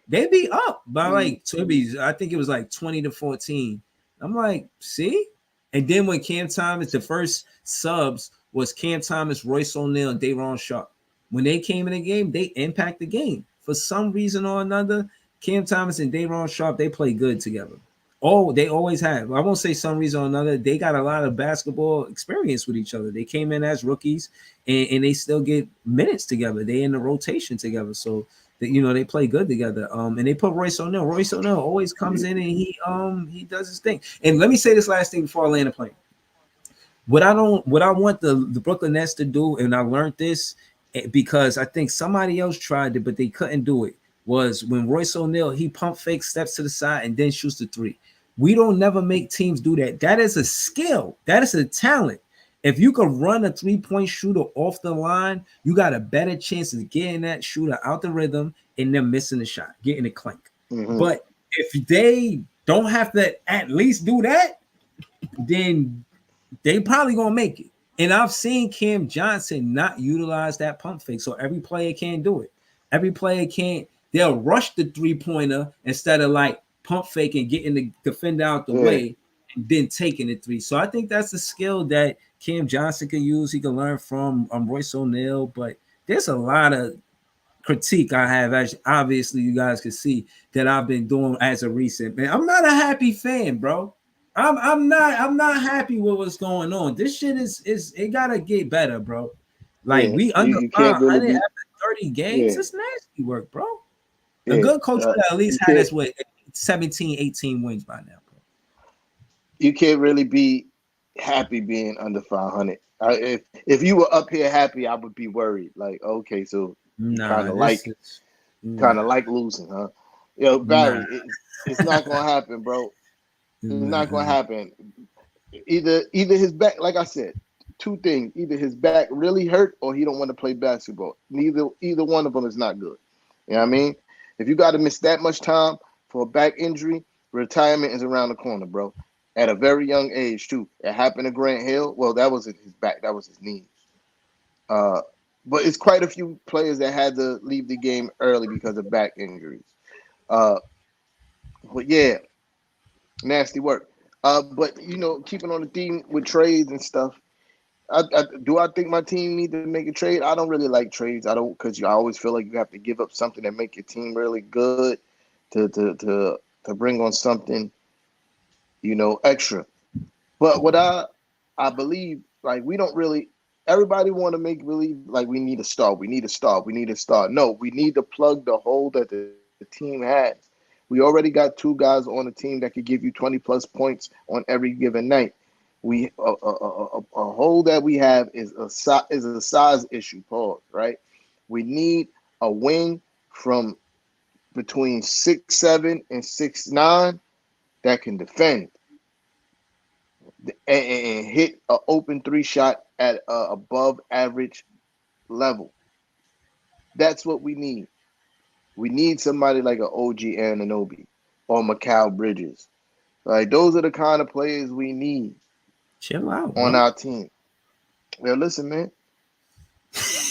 They be up by like I think it was like 20-14. I'm like, see? And then when Cam Thomas, the first subs was Cam Thomas, Royce O'Neal, and Day'Ron Sharpe. When they came in the game, they impact the game. For some reason or another, Cam Thomas and Day'Ron Sharpe, they play good together. Oh, they always have. I won't say some reason or another. They got a lot of basketball experience with each other. They came in as rookies, and they still get minutes together. They in the rotation together, so you know they play good together. And they put Royce O'Neal. Royce O'Neal always comes in and he does his thing. And let me say this last thing before I land the plane. What I want the Brooklyn Nets to do, and I learned this because I think somebody else tried it, but they couldn't do it. Was when Royce O'Neal, he pump fake, steps to the side, and then shoots the three. We don't never make teams do that. That is a skill. That is a talent. If you can run a three-point shooter off the line, you got a better chance of getting that shooter out the rhythm and them missing the shot, getting a clink. Mm-hmm. But if they don't have to at least do that, then they probably gonna make it. And I've seen Cam Johnson not utilize that pump fake, so every player can't do it. Every player can't. They'll rush the three-pointer instead of like pump fake and getting the defender out the way and then taking the three. So I think that's a skill that Cam Johnson can use. He can learn from Royce O'Neal. But there's a lot of critique I have, as obviously you guys can see, that I've been doing as a recent. Man, I'm not a happy fan, bro. I'm not happy with what's going on. This shit is it gotta get better, bro. Like we under 500 after 30 games. It's nasty work, bro. A good coach would at least had us with 17, 18 wins by now, bro. You can't really be happy being under 500. If you were up here happy, I would be worried. Like, okay, so kind of like losing, huh? Yo, Barry, it's not gonna happen, bro. It's not gonna happen. Either his back, like I said, two things: either his back really hurt, or he don't want to play basketball. Either one of them is not good. You know what I mean? If you got to miss that much time for a back injury, retirement is around the corner, bro. At a very young age, too. It happened to Grant Hill. Well, that wasn't his back. That was his knee. But it's quite a few players that had to leave the game early because of back injuries. But, yeah, nasty work. But, you know, keeping on the theme with trades and stuff, do I think my team need to make a trade? I don't really like trades. I don't, because I always feel like you have to give up something that make your team really good to bring on something, you know, extra. But what I believe, like, we don't really. Everybody want to make believe like we need a star. We need a star. We need a star. No, we need to plug the hole that the team has. We already got two guys on the team that could give you 20+ points on every given night. We a hole that we have is a size issue. Pause. Right. We need a wing from between 6'7" and 6'9" that can defend and hit an open three shot at above average level. That's what we need. We need somebody like an OG Anunoby or Mikal Bridges. Like, those are the kind of players we need. Chill out on our team. Well, listen, man.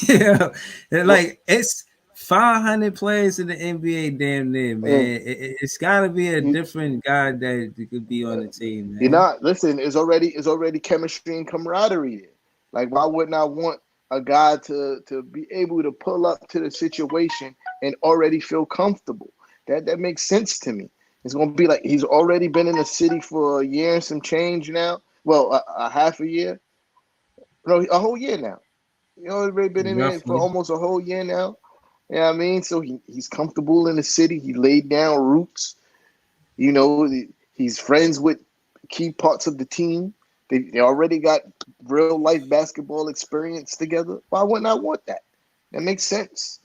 Yeah, like it's 500 players in the NBA, damn near, man. It's got to be a different guy that could be on the team, man. You're not. Listen, it's already chemistry and camaraderie there. Like, why wouldn't I want a guy to be able to pull up to the situation and already feel comfortable? That makes sense to me. It's gonna be like he's already been in the city for a year and some change now. Well, a half a year. No, a whole year now. You know, already been in there for almost a whole year now. You know what I mean? So he's comfortable in the city. He laid down roots. You know, he's friends with key parts of the team. They already got real life basketball experience together. Why wouldn't I want that? That makes sense.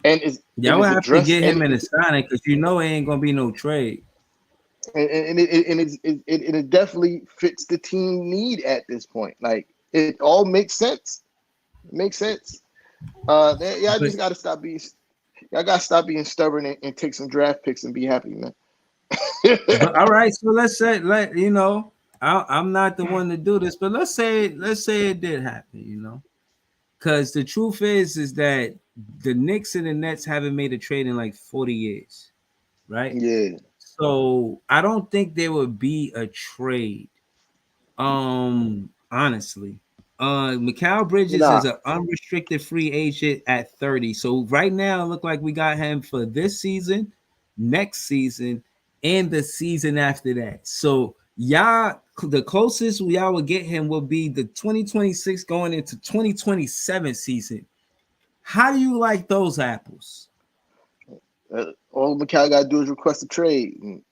And y'all would have to get him in the signing because you know it ain't gonna be no trade. And it definitely fits the team need at this point. Like, it all makes sense. It makes sense. I just gotta stop being. Y'all gotta stop being stubborn and take some draft picks and be happy, man. But all right, so let's say, I'm not the one to do this, but let's say it did happen, because the truth is that the Knicks and the Nets haven't made a trade in like 40 years, right? Yeah. So I don't think there would be a trade. Honestly, Mikal Bridges Nah. is an unrestricted free agent at 30. So right now, it look like we got him for this season, next season, and the season after that. So y'all, the closest y'all will get him will be the 2026 going into 2027 season. How do you like those apples? All Mikal got to do is request a trade. And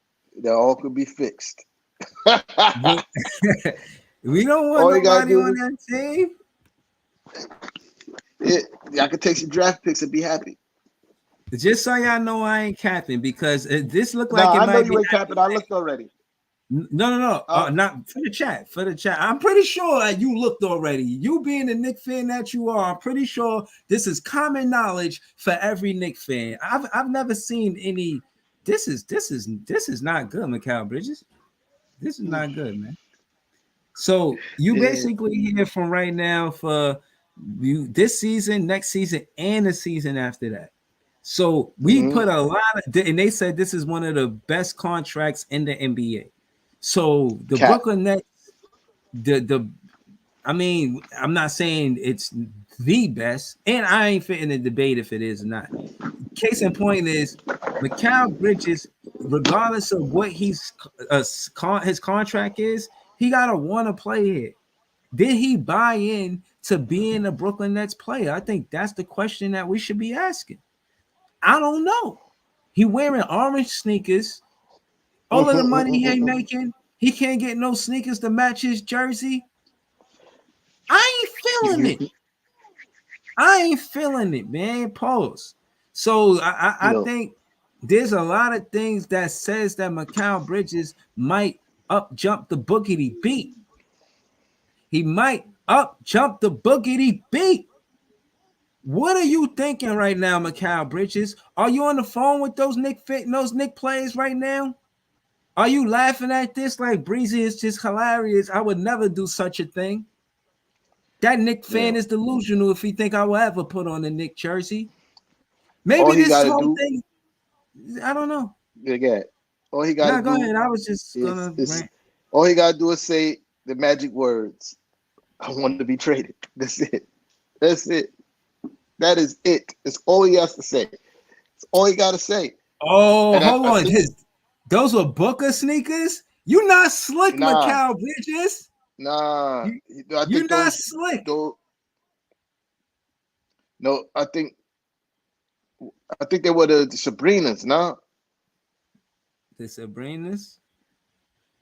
that all could be fixed. We don't want All you gotta nobody do on is- that team. Y'all could take some draft picks and be happy. Just so y'all know, I ain't capping because this looked Nah, like it I know might you be. ain't capping. I looked already. No. Not for the chat. For the chat, I'm pretty sure you looked already. You being a Knick fan that you are, I'm pretty sure this is common knowledge for every Knick fan. I've never seen any. This is not good, Mikal Bridges. This is not good, man. So you basically here from right now for you this season, next season, and the season after that. So we put a lot of, and they said this is one of the best contracts in the NBA. So the Brooklyn Nets, I mean, I'm not saying it's the best, and I ain't fitting the debate if it is or not. Case in point is Mikal Bridges, regardless of what his contract is, he gotta want to play here. Did he buy in to being a Brooklyn Nets player? I think that's the question that we should be asking. I don't know. He wearing orange sneakers. All of the money he ain't making, he can't get no sneakers to match his jersey. I ain't feeling it, man. Pause. So I think there's a lot of things that says that Mikal Bridges might up jump the boogity beat. He might up jump the boogity beat. What are you thinking right now, Mikal Bridges? Are you on the phone with those Knick players right now? Are you laughing at this like Breezy is just hilarious? I would never do such a thing. That Knick fan is delusional if he think I will ever put on a Knick jersey. Maybe this whole thing, I don't know. Yeah, all he got to do. Go ahead. I was just gonna rant. All he got to do is say the magic words. I want to be traded. That's it. That's it. That is it. That's all he has to say. That's all he got to say. Oh, and hold on. Those were Booker sneakers? You not slick, Mikal Bridges. Nah. You're not slick. No, I think they were the Sabrinas, no? The Sabrinas?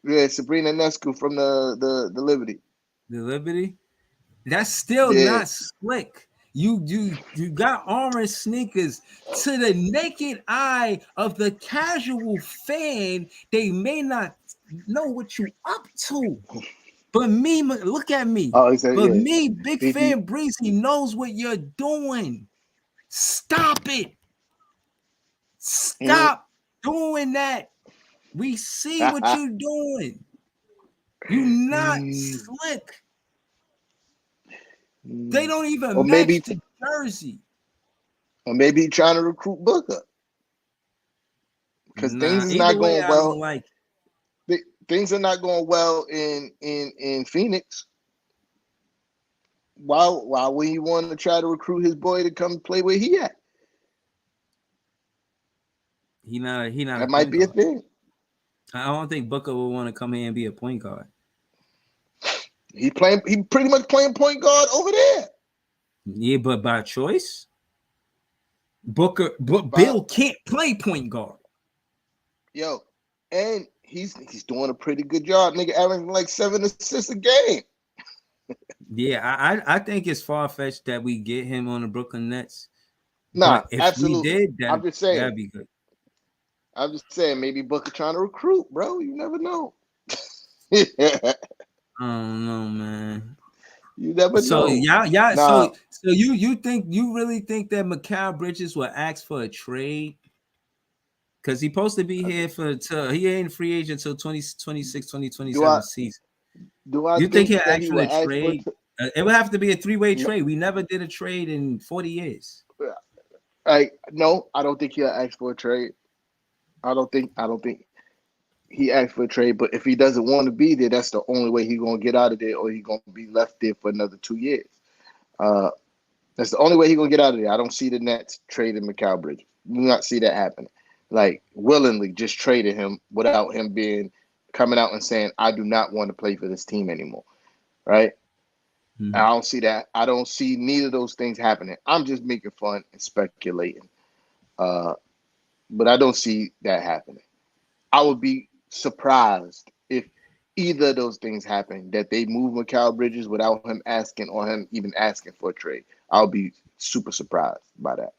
Yeah, Sabrina Nescu from the Liberty. The Liberty? That's still not slick. You got orange sneakers. To the naked eye of the casual fan, they may not know what you up to. But me, look at me. Me, big fan Breezy, knows what you're doing. Stop it. Stop doing that. We see what you're doing. You're not slick. They don't even match the jersey. Or maybe he's trying to recruit Booker. Because things is not going well. Things are not going well in Phoenix. Why would he want to try to recruit his boy to come play where he at? He not. That might be a thing. I don't think Booker will want to come here and be a point guard. He pretty much playing point guard over there. Yeah, but by choice. Bill can't play point guard. Yo, and he's doing a pretty good job. Nigga averaging like 7 assists a game. Yeah, I think it's far-fetched that we get him on the Brooklyn Nets. Nah, if absolutely. we did, I'm just saying. That'd be good. I'm just saying, maybe Booker trying to recruit, bro. You never know. I don't know, man. You never So know. yeah. Nah, So you really think that Mikal Bridges will ask for a trade? Because he's supposed to be here he ain't free agent until 2026, do I 2027 season. do I You think think he'll that he will actually ask for? trade? It would have to be a three-way No, trade. We never did a trade in 40 years. no, I don't think he'll ask for a trade. I don't think he asked for a trade. But if he doesn't want to be there, that's the only way he's gonna get out of there, or he's gonna be left there for another 2 years. Uh, that's the only way he's gonna get out of there. I don't see the Nets trading Mikal Bridges. Do not see that happening. Like willingly, just traded him without him being coming out and saying, "I do not want to play for this team anymore." Right? I Mhm. don't see that. I don't see neither of those things happening. I'm just making fun and speculating. Uh, but I don't see that happening. I would be surprised if either of those things happen, that they move Mikal Bridges without him asking or him even asking for a trade. I'll be super surprised by that.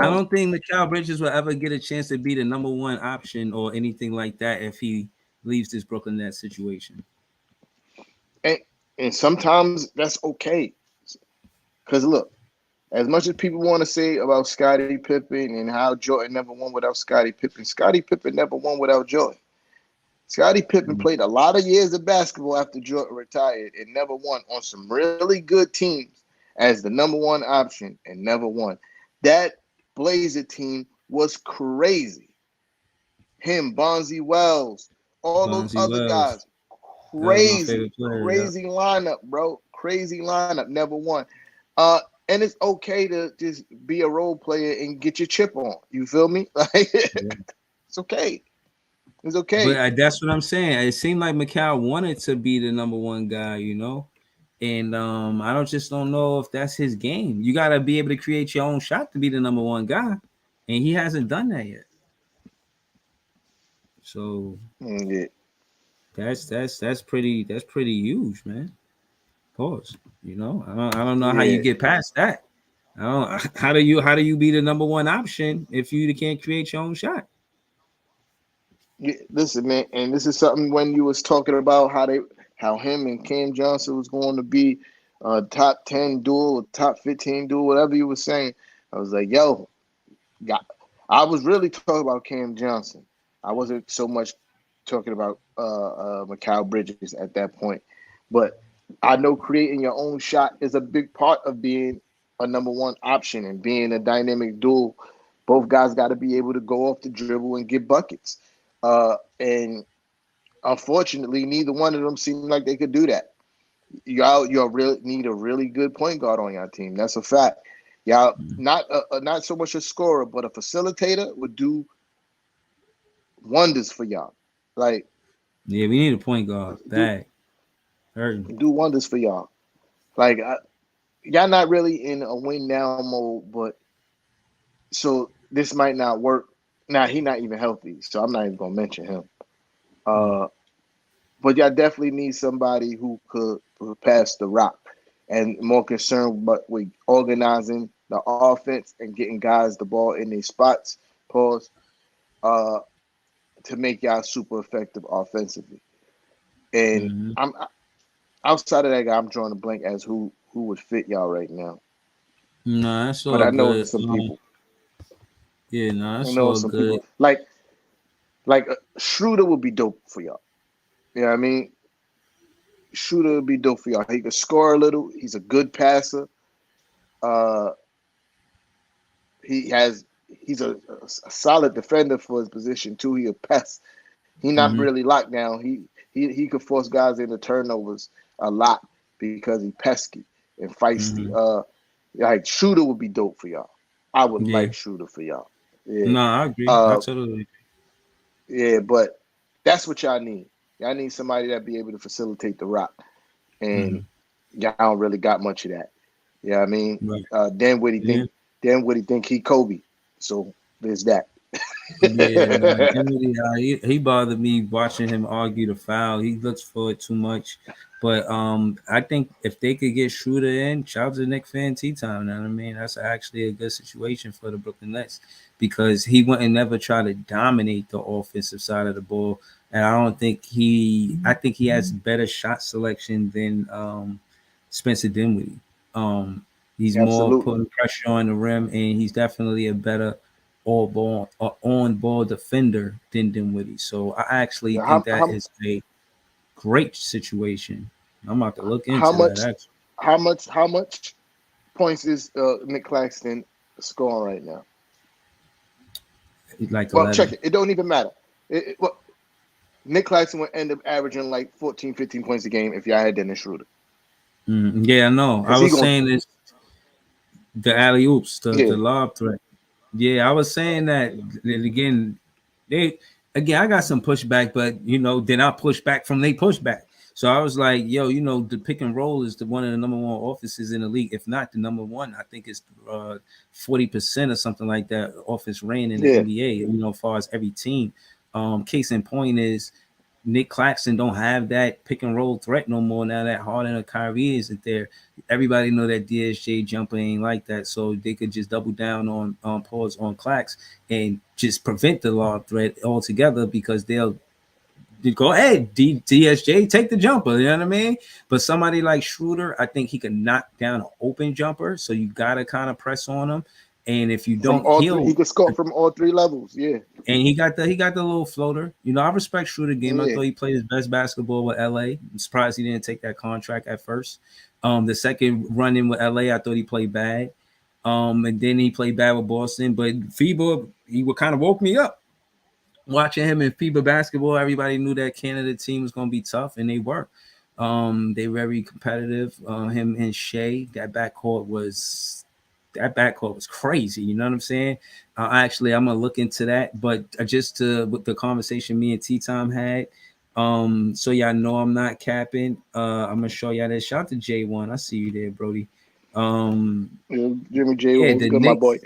I Um, don't think Mikal Bridges will ever get a chance to be the number one option or anything like that if he leaves this Brooklyn Nets situation. and, and sometimes that's okay. Because look, as much as people want to say about Scottie Pippen and how Jordan never won without Scottie Pippen never won without Jordan. Scottie Pippen Mhm. played a lot of years of basketball after Jordan retired and never won on some really good teams as the number one option and never won. That Blazer team was crazy. Him, Bonzi Wells, all those Bonzi other Wells. guys, That was my crazy, favorite player. Yeah. crazy lineup, bro. Crazy lineup, never won. And it's okay to just be a role player and get your chip on. You feel me? Like Yeah. it's okay. It's But okay. that's what I'm saying. It seemed like Mikal wanted to be the number one guy, and I don't know if that's his game. You got to be able to create your own shot to be the number one guy, and he hasn't done that yet. So Yeah. that's pretty huge, man. Pause. I don't know how you Yeah. get past that. I don't. How do you be the number one option if you can't create your own shot? Yeah, listen, man, and this is something when you was talking about how him and Cam Johnson was going to be top 10 duel or top 15 duel, whatever you were saying. I was like, yo, got. I was really talking about Cam Johnson. I wasn't so much talking about Mikal Bridges at that point, but I know creating your own shot is a big part of being a number one option and being a dynamic duel. Both guys got to be able to go off the dribble and get buckets. And unfortunately, neither one of them seem like they could do that. Y'all really need a really good point guard on your team. That's a fact. Y'all not so much a scorer, but a facilitator would do wonders for y'all. Like Yeah, we need a point guard. do Bag. Hurting. do wonders for y'all. Like y'all not really in a win now mode, but so this might not work. Now he not even healthy, so I'm not even gonna mention him. Mm. Uh, but y'all definitely need somebody who could pass the rock and more concerned but with organizing the offense and getting guys the ball in their spots. Pause. Uh, to make y'all super effective offensively. And Mm-hmm. I'm outside of that guy, I'm drawing a blank as who would fit y'all right now. No, that's But all I know good. it's some people. Yeah, no, I that's know all it's some good. people like Schroeder would be dope for y'all. You know what I mean? Shooter would be dope for y'all. He could score a little. He's a good passer. Uh, he has he's a solid defender for his position too. He a pest. He not Mm-hmm. really locked down. He could force guys into turnovers a lot because he pesky and feisty. Mm-hmm. Like Shooter would be dope for y'all. I would Yeah. like Shooter for y'all. Yeah. No, I agree. I Uh, totally. yeah, but that's what y'all need. Y'all need somebody that be able to facilitate the rock, and Mm-hmm. y'all don't really got much of that. Yeah, I mean, Right. Dan Woody Yeah. think he Kobe. So there's that. Yeah, no, Dinwiddie, he bothered me watching him argue the foul. He looks for it too much. But I think if they could get Schroeder in, shout out to Nick Fan Tea Time. You know what I mean? That's actually a good situation for the Brooklyn Nets because he wouldn't never try to dominate the offensive side of the ball. And I don't think I think he has better shot selection than Spencer Dinwiddie. He's more Absolutely. putting pressure on the rim, and he's definitely a better on ball defender than Dinwiddie. So I actually Yeah, think that is a great situation. I'm about to look how into that much actually. how much points is Nick Claxton scoring right now? Like Well, check 11. it. It don't even matter. Well, Nick Claxton would end up averaging like 14, 15 points a game if y'all had Dennis Schroeder. Yeah, no, I Because he was going saying this the alley oops, yeah. the lob threat. Yeah, I was saying that again. They again, I got some pushback, but then I push back from they pushback. So I was like, yo, the pick and roll is the one of the number one offenses in the league, if not the number one. I think it's 40% or something like that offense reign in the Yeah. NBA. As far as every team. Case in point is Nick Claxton don't have that pick and roll threat no more now that Harden or Kyrie isn't there. Everybody know that DSJ jumper ain't like that, so they could just double down on pause on Clax and just prevent the lob threat altogether because they'll go ahead, DSJ, take the jumper, you know what I mean? But somebody like Schroeder, I think he can knock down an open jumper, so you gotta kind of press on him. And if you From don't, all three, he could score from all three levels. Yeah. and he got the little floater. I respect Schroeder game. I Yeah. thought he played his best basketball with LA. I'm surprised he didn't take that contract at first. The second run in with LA, I thought he played bad. And then he played bad with Boston. But FIBA, he would kind of woke me up. Watching him in FIBA basketball, everybody knew that Canada team was going to be tough, and they were. They were very competitive. Him and Shea, that backcourt was crazy. You know what I'm saying? Actually, I'm gonna look into that. But just with the conversation me and T Time had, so y'all know I'm not capping. I'm gonna show y'all that. Shout out to J1. I see you there, Brody. Jimmy J Yeah, was good, my boy.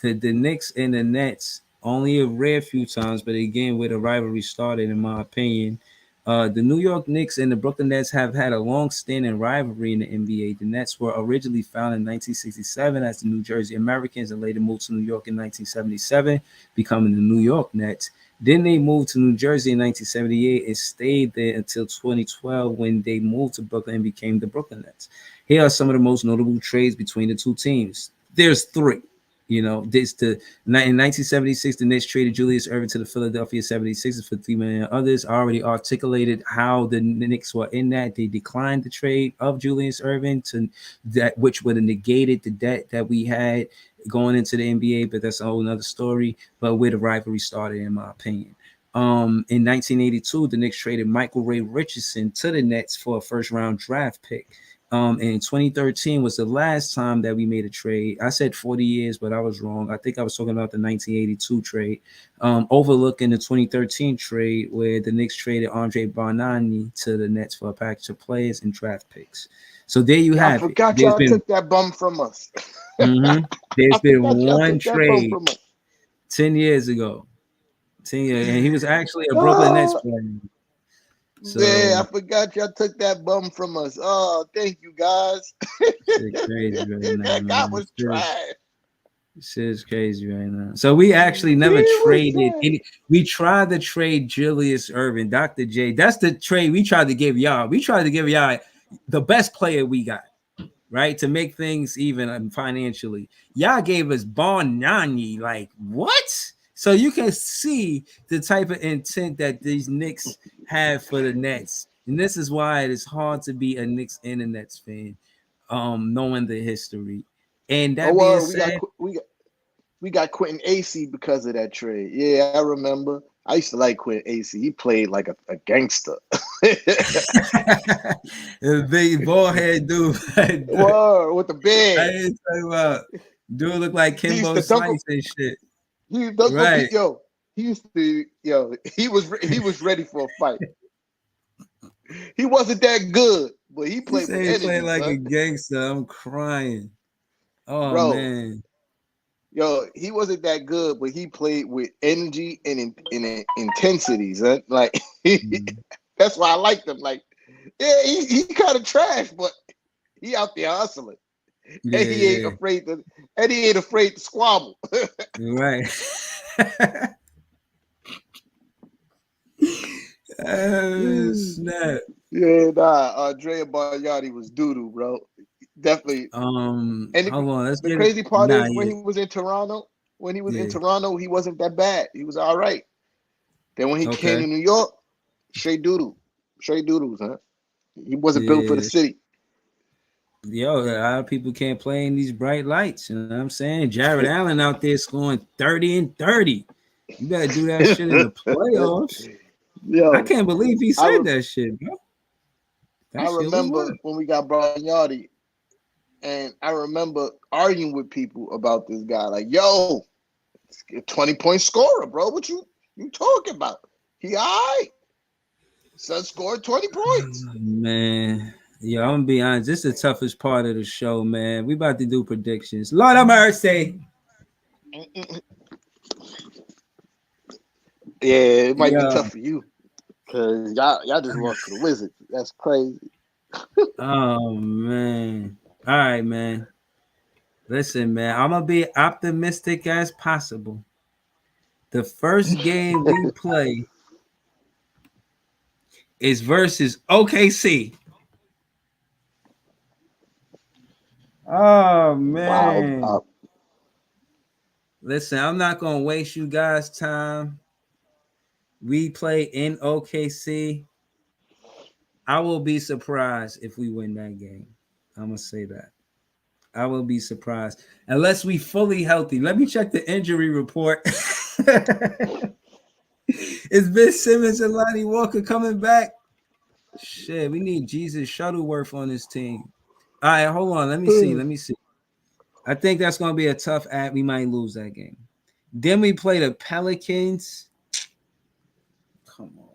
the Knicks and the Nets only a rare few times, but again, where the rivalry started, in my opinion. The New York Knicks and the Brooklyn Nets have had a long-standing rivalry in the NBA. The Nets were originally founded in 1967 as the New Jersey Americans and later moved to New York in 1977, becoming the New York Nets. Then they moved to New Jersey in 1978 and stayed there until 2012 when they moved to Brooklyn and became the Brooklyn Nets. Here are some of the most notable trades between the two teams. There's three. In 1976, the Knicks traded Julius Erving to the Philadelphia 76ers for $3 million. Others already articulated how the Knicks were in that. They declined the trade of Julius Erving to that, which would have negated the debt that we had going into the NBA, but that's a whole nother story. But where the rivalry started, in my opinion. In 1982, the Knicks traded Michael Ray Richardson to the Nets for a first-round draft pick. And 2013 was the last time that we made a trade. I said 40 years, but I was wrong. I think I was talking about the 1982 trade, overlooking the 2013 trade where the Knicks traded Andre Bargnani to the Nets for a package of players and draft picks. So there you have it. I forgot y'all took that bum from us. There's been one trade 10 years ago. 10 years, and he was actually a Brooklyn Nets player. So, yeah, I forgot y'all took that bum from us. Oh, thank you guys. Crazy right now, that was trash. Shit's crazy right now. So we actually never traded any. We tried to trade Julius Erving, Dr. J. That's the trade we tried to give y'all. We tried to give y'all the best player we got, right? To make things even financially. Y'all gave us Bargnani. Like, what? So you can see the type of intent that these Knicks have for the Nets. And this is why it is hard to be a Knicks and a Nets fan, knowing the history. And that being said, we got Quentin AC because of that trade. Yeah, I remember. I used to like Quentin AC. He played like a gangster. The big bald head dude. Whoa, with the beard. I didn't talk about dude look like Kimbo Slice and shit. He was ready for a fight. He wasn't that good, but he played with energy. He played like a gangster. I'm crying. Oh, bro, man. Yo, he wasn't that good, but he played with energy and intensities. Huh? Like that's why I liked him. Like, yeah, he kind of trash, but he out there hustling. Yeah, and he ain't afraid to squabble. Right. Oh, snap. Yeah, nah. Andrea Bargnani was doo-doo, bro. Definitely. And Hold on, let's the get it. crazy part Nah, is when yeah, he was in Toronto, yeah. he wasn't that bad. He was all right. Then when he came Okay. to New York, straight doo-doo. Straight doo-doos, huh? He wasn't built for the Yeah. city. Yo, a lot of people can't play in these bright lights. You know what I'm saying? Jared Allen out there scoring 30 and 30. You better do that shit in the playoffs. I Yo, can't believe he I said that shit, bro. That I shit was remember wild. when we got Bargnani, and I remember arguing with people about this guy. Like, yo, 20-point scorer, bro. What you talking about? He all right. Son scored 20 points. Man. Yeah, I'm gonna be honest. This is the toughest part of the show, man. We about to do predictions. Lord of mercy. Yeah, it might be Yeah. tough for you because y'all just lost to the Wizards. That's crazy. Oh man. All right, man. Listen, man. I'm gonna be optimistic as possible. The first game we play is versus OKC. Oh Wow. man. Listen, I'm not gonna waste you guys' time. We play in OKC. I will be surprised if we win that game. I'm gonna say that. I will be surprised unless we fully healthy. Let me check the injury report. Is Ben Simmons and Lonnie Walker coming back? Shit, we need Jesus Shuttleworth on this team. All right, hold on. Let me see. Let me see. I think that's going to be a tough act. We might lose that game. Then we play the Pelicans. Come on.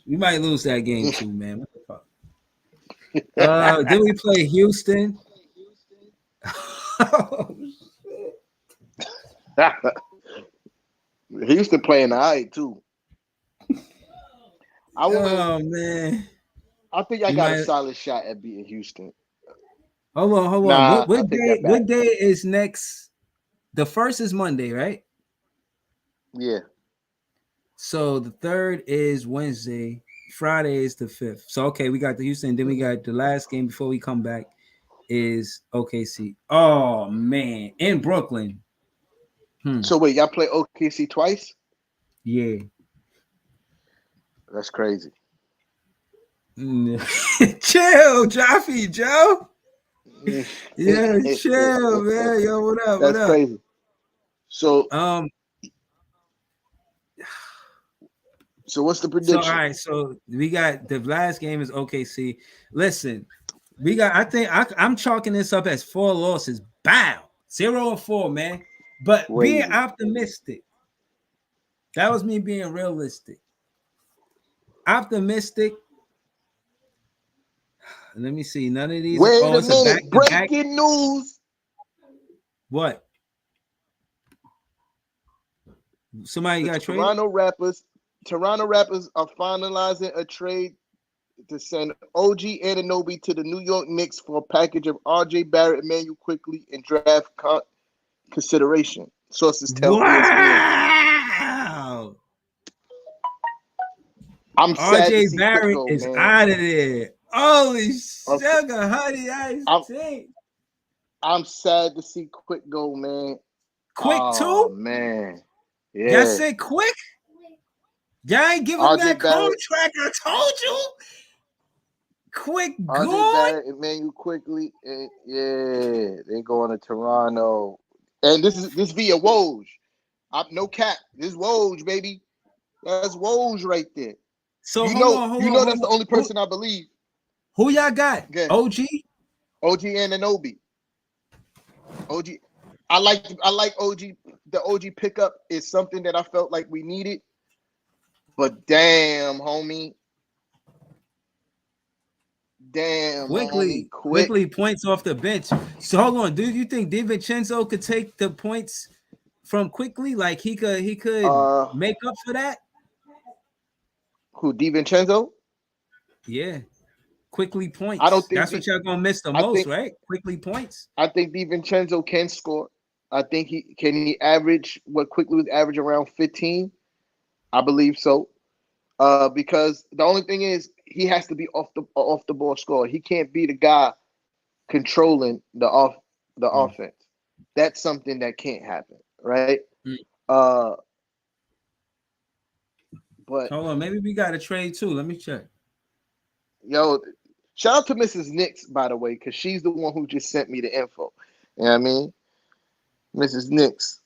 We might lose that game too, man. What the fuck? Then we play Houston. Oh, Houston playing all right too. oh man. I think I We got a might solid shot at beating Houston. hold on. Nah, I What take that day? back. What day is next? The first is Monday, right? Yeah. So the third is Wednesday. Friday is the fifth. So okay, we got the Houston. Then we got the last game before we come back is OKC. Oh man, in Brooklyn. So wait, y'all play OKC twice? Yeah. That's crazy. Chill, Jaffe, Joe. Yeah, chill, man. Yo, what up? What That's up? crazy. So Um, so what's the so all prediction? right, so we got the last game is OKC. Listen, we got I'm chalking this up as 4 losses. Bow. 0-4, man. But being Crazy. optimistic. That was me being realistic. Optimistic. Let me see. None of these. Wait Oh, a it's a back minute. to back. Breaking news. What? Somebody got traded? Toronto Raptors are finalizing a trade to send OG Anunoby to the New York Knicks for a package of RJ Barrett, Emmanuel Quickly, and draft consideration. Sources tell ESPN. Wow. I'm sad to RJ see Quick Barrett go, is man. out of there. Holy I'm, sugar, honey, ice I'm, tea. I'm sad to see Quick go, man. Quick Oh too? man, Y'all yeah. said quick? Y'all ain't give him that RJ Barrett, contract. I told you. Quick RJ gone. Barrett, Emmanuel Quickly, and yeah, they going to Toronto. And this via Woj. No cap. This Woj, baby. That's Woj right there. So You hold know, on, hold you on, know hold that's the on. only person I believe. Who y'all got? Okay. OG? OG Anunoby. OG. I like OG. The OG pickup is something that I felt like we needed. But damn, homie. Damn, homie. Quickly points off the bench. So hold on, do you think DiVincenzo could take the points from Quickly? Like he could make up for that? Who, DiVincenzo? Yeah. Quickly I don't points. think That's what y'all gonna miss the I most, think right? Quickly points. I think DiVincenzo can score. I think he average what Quickly was average around 15. I believe so. Because the only thing is he has to be off the ball score. He can't be the guy controlling the Mm. offense. That's something that can't happen, right? Mm. Uh, but Hold on, maybe we got a trade too. Let me check. yo, shout out to Mrs. Nix, by the way, because she's the one who just sent me the info. You know what I mean? Mrs. Nix.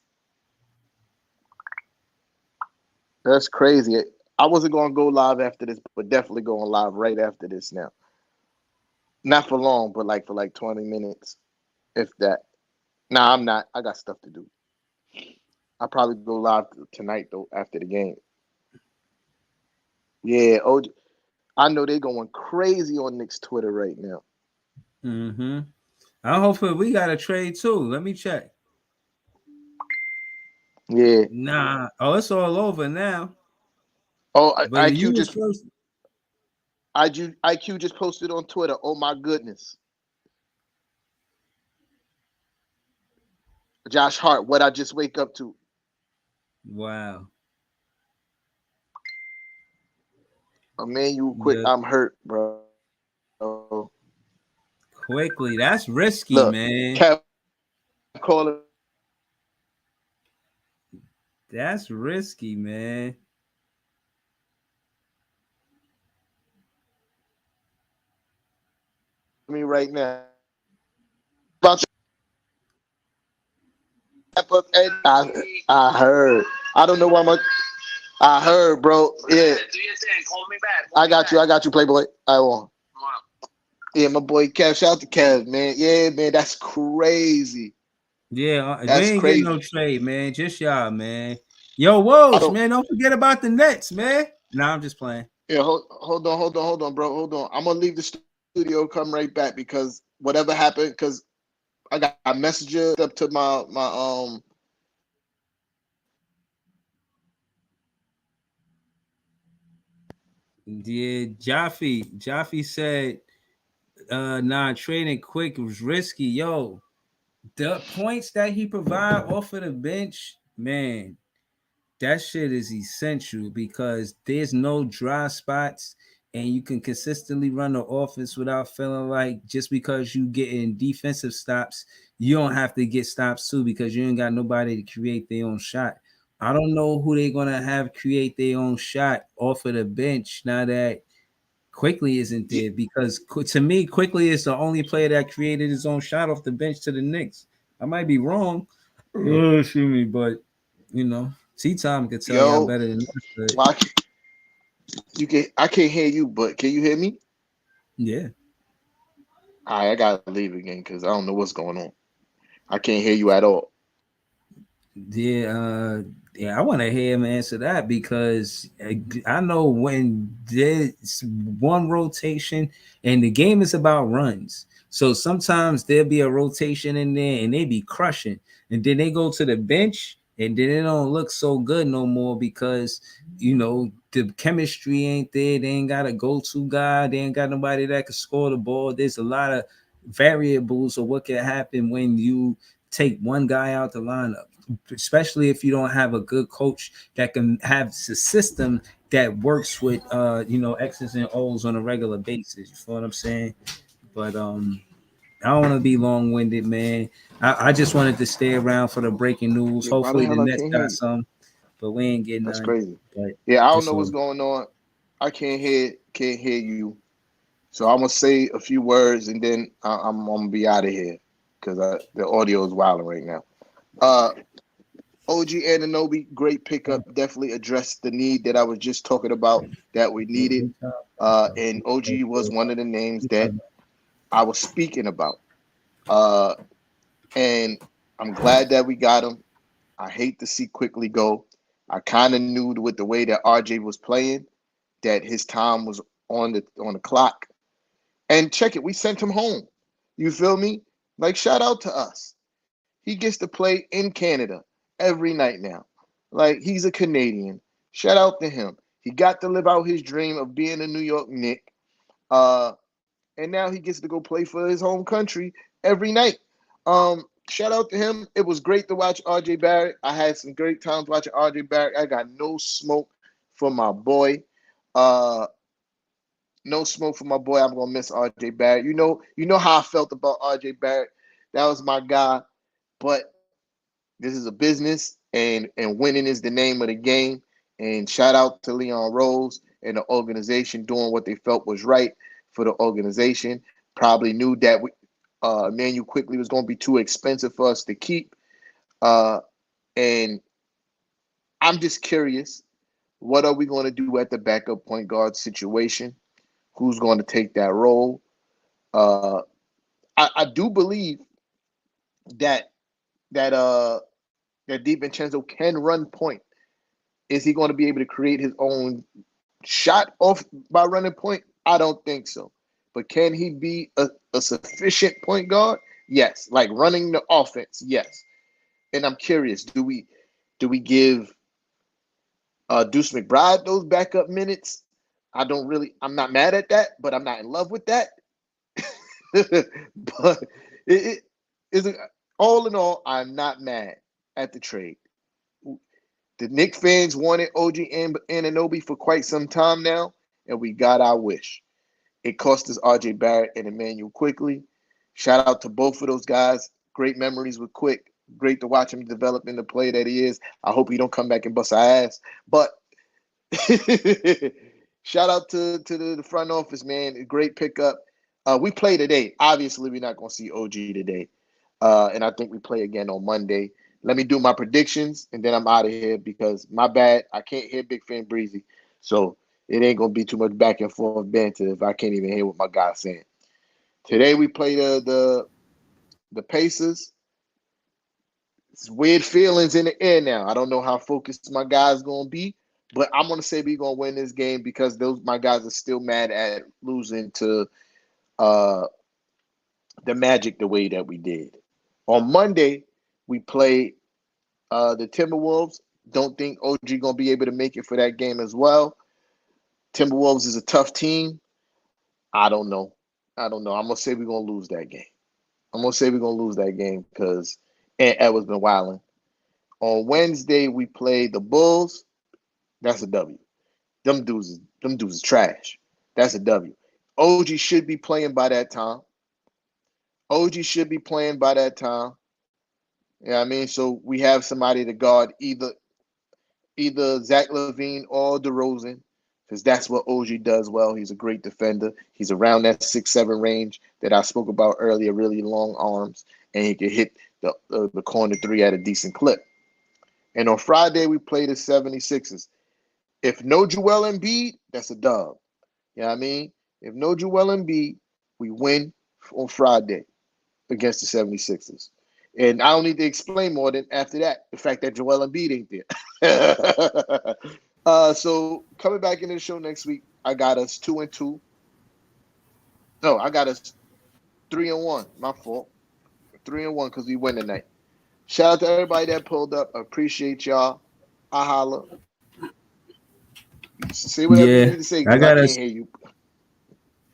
That's crazy. I wasn't gonna go live after this, but definitely going live right after this now. Not for long, but like for like 20 minutes, if that. Nah, I'm not. I got stuff to do. I'll probably go live tonight though after the game. Yeah, I know they going crazy on Nick's Twitter right now. Mm-hmm. I hope we got a trade too. Let me check. Yeah. Nah. Oh, it's all over now. Oh, But you was first. IQ just posted on Twitter. Oh my goodness. Josh Hart, what I just wake up to. Wow. Emmanuel Quick, Yeah. I'm hurt, bro. Quickly. That's risky, Look, man. Kev calling That's risky, man. me right now. About I heard. I don't know why my I heard, bro. Yeah. Do your thing. Call me back. I got you, Playboy. I won. Yeah, my boy Kev. Shout out to Kev, man. Yeah, man, that's crazy. Yeah, we That's ain't getting no crazy. trade, man. Just y'all, man. Yo, I Woj, don't. man, don't forget about the Nets, man. Nah, I'm just playing. Yeah, hold on, bro. Hold on. I'm gonna leave the studio. Come right back because whatever happened, because I got messages up to my. Yeah, Jaffe said, nah, trading quick was risky. Yo, the points that he provide off of the bench, man, that shit is essential because there's no dry spots and you can consistently run the offense without feeling like just because you get in defensive stops, you don't have to get stops too because you ain't got nobody to create their own shot. I don't know who they're gonna have create their own shot off of the bench now that Quickly isn't Yeah, there because to me, Quickly is the only player that created his own shot off the bench to the Knicks. I might be wrong. Oh, excuse me, but you know, T Tom could tell y'all yo, better than that. But well, I can't hear you, but can you hear me? yeah, All right, I gotta leave again because I don't know what's going on. I can't hear you at all. yeah, I want to hear him answer that because I know when there's one rotation and the game is about runs. So sometimes there'll be a rotation in there and they be crushing, and then they go to the bench and then it don't look so good no more because the chemistry ain't there. They ain't got a go-to guy. They ain't got nobody that can score the ball. There's a lot of variables of what can happen when you take one guy out the lineup, especially if you don't have a good coach that can have a system that works with X's and O's on a regular basis. You feel what I'm saying? But I don't want to be long-winded, man. I just wanted to stay around for the breaking news. Yeah, why the Hopefully the hell I Nets can't hear got you? some, but we ain't getting That's none. crazy. But Yeah, I don't it's know what's all going on. I can't hear you. So I'm gonna say a few words and then I'm gonna be out of here because the audio is wilding right now. Uh, OG Ananobi, great pickup. Definitely addressed the need that I was just talking about that we needed. And OG was one of the names that I was speaking about. Uh, and I'm glad that we got him. I hate to see Quickly go. I kind of knew with the way that RJ was playing that his time was on the clock. And check it, we sent him home. You feel me? Like shout out to us. He gets to play in Canada every night now. Like he's a Canadian. Shout out to him. He got to live out his dream of being a New York Knick. Uh, and now he gets to go play for his home country every night. shout out to him. It was great to watch RJ Barrett. I had some great times watching RJ Barrett. I got no smoke for my boy. Uh, no smoke for my boy. I'm gonna miss RJ Barrett. You know how I felt about RJ Barrett. That was my guy. But this is a business, and winning is the name of the game. And shout out to Leon Rose and the organization doing what they felt was right for the organization. Probably knew that Emmanuel Quickly was going to be too expensive for us to keep. And I'm just curious, what are we going to do at the backup point guard situation? Who's going to take that role? I do believe that that uh that DiVincenzo can run point. Is he going to be able to create his own shot off by running point? I don't think so. But can he be a sufficient point guard? Yes. Like running the offense, yes. And I'm curious, do we give Deuce McBride those backup minutes? I'm not mad at that, but I'm not in love with that. But it is all in all, I'm not mad at the trade. The Knicks fans wanted OG Anunoby for quite some time now, and we got our wish. It cost us RJ Barrett and Emmanuel Quickly. Shout out to both of those guys. Great memories with Quick. Great to watch him develop in the player that he is. I hope he don't come back and bust our ass. But shout out to the front office, man. Great pickup. We play today. Obviously, we're not going to see OG today. And I think we play again on Monday. Let me do my predictions, and then I'm out of here because my bad. I can't hear Big Fan Breezy. So it ain't going to be too much back and forth banter if I can't even hear what my guy's saying. Today we play the Pacers. It's weird feelings in the air now. I don't know how focused my guy's going to be, but I'm going to say we're going to win this game because my guys are still mad at losing to the Magic the way that we did. On Monday, we play the Timberwolves. Don't think OG going to be able to make it for that game as well. Timberwolves is a tough team. I don't know. I'm going to say we're going to lose that game. Because Edwards been wilding. On Wednesday, we play the Bulls. That's a W. Them dudes is trash. That's a W. OG should be playing by that time. Yeah, I mean, so we have somebody to guard either Zach LaVine or DeRozan, because that's what OG does well. He's a great defender. He's around that 6'7" range that I spoke about earlier, really long arms, and he can hit the corner three at a decent clip. And on Friday, we play the 76ers. If no Joel Embiid, that's a dub. You know what I mean? If no Joel Embiid, we win on Friday against the 76ers. And I don't need to explain more than after that, the fact that Joel Embiid ain't there. So coming back into the show next week, I got us 2-2. No, I got us 3-1. My fault. 3-1 because we win tonight. Shout out to everybody that pulled up. I appreciate y'all. I holla. Say whatever you need to say because I can't hear you.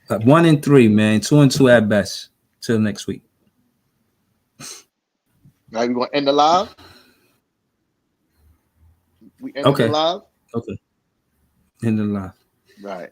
1-3, man. 2-2 at best. Till next week. Now we gonna end the live. We end the live. Okay. End the live. Right.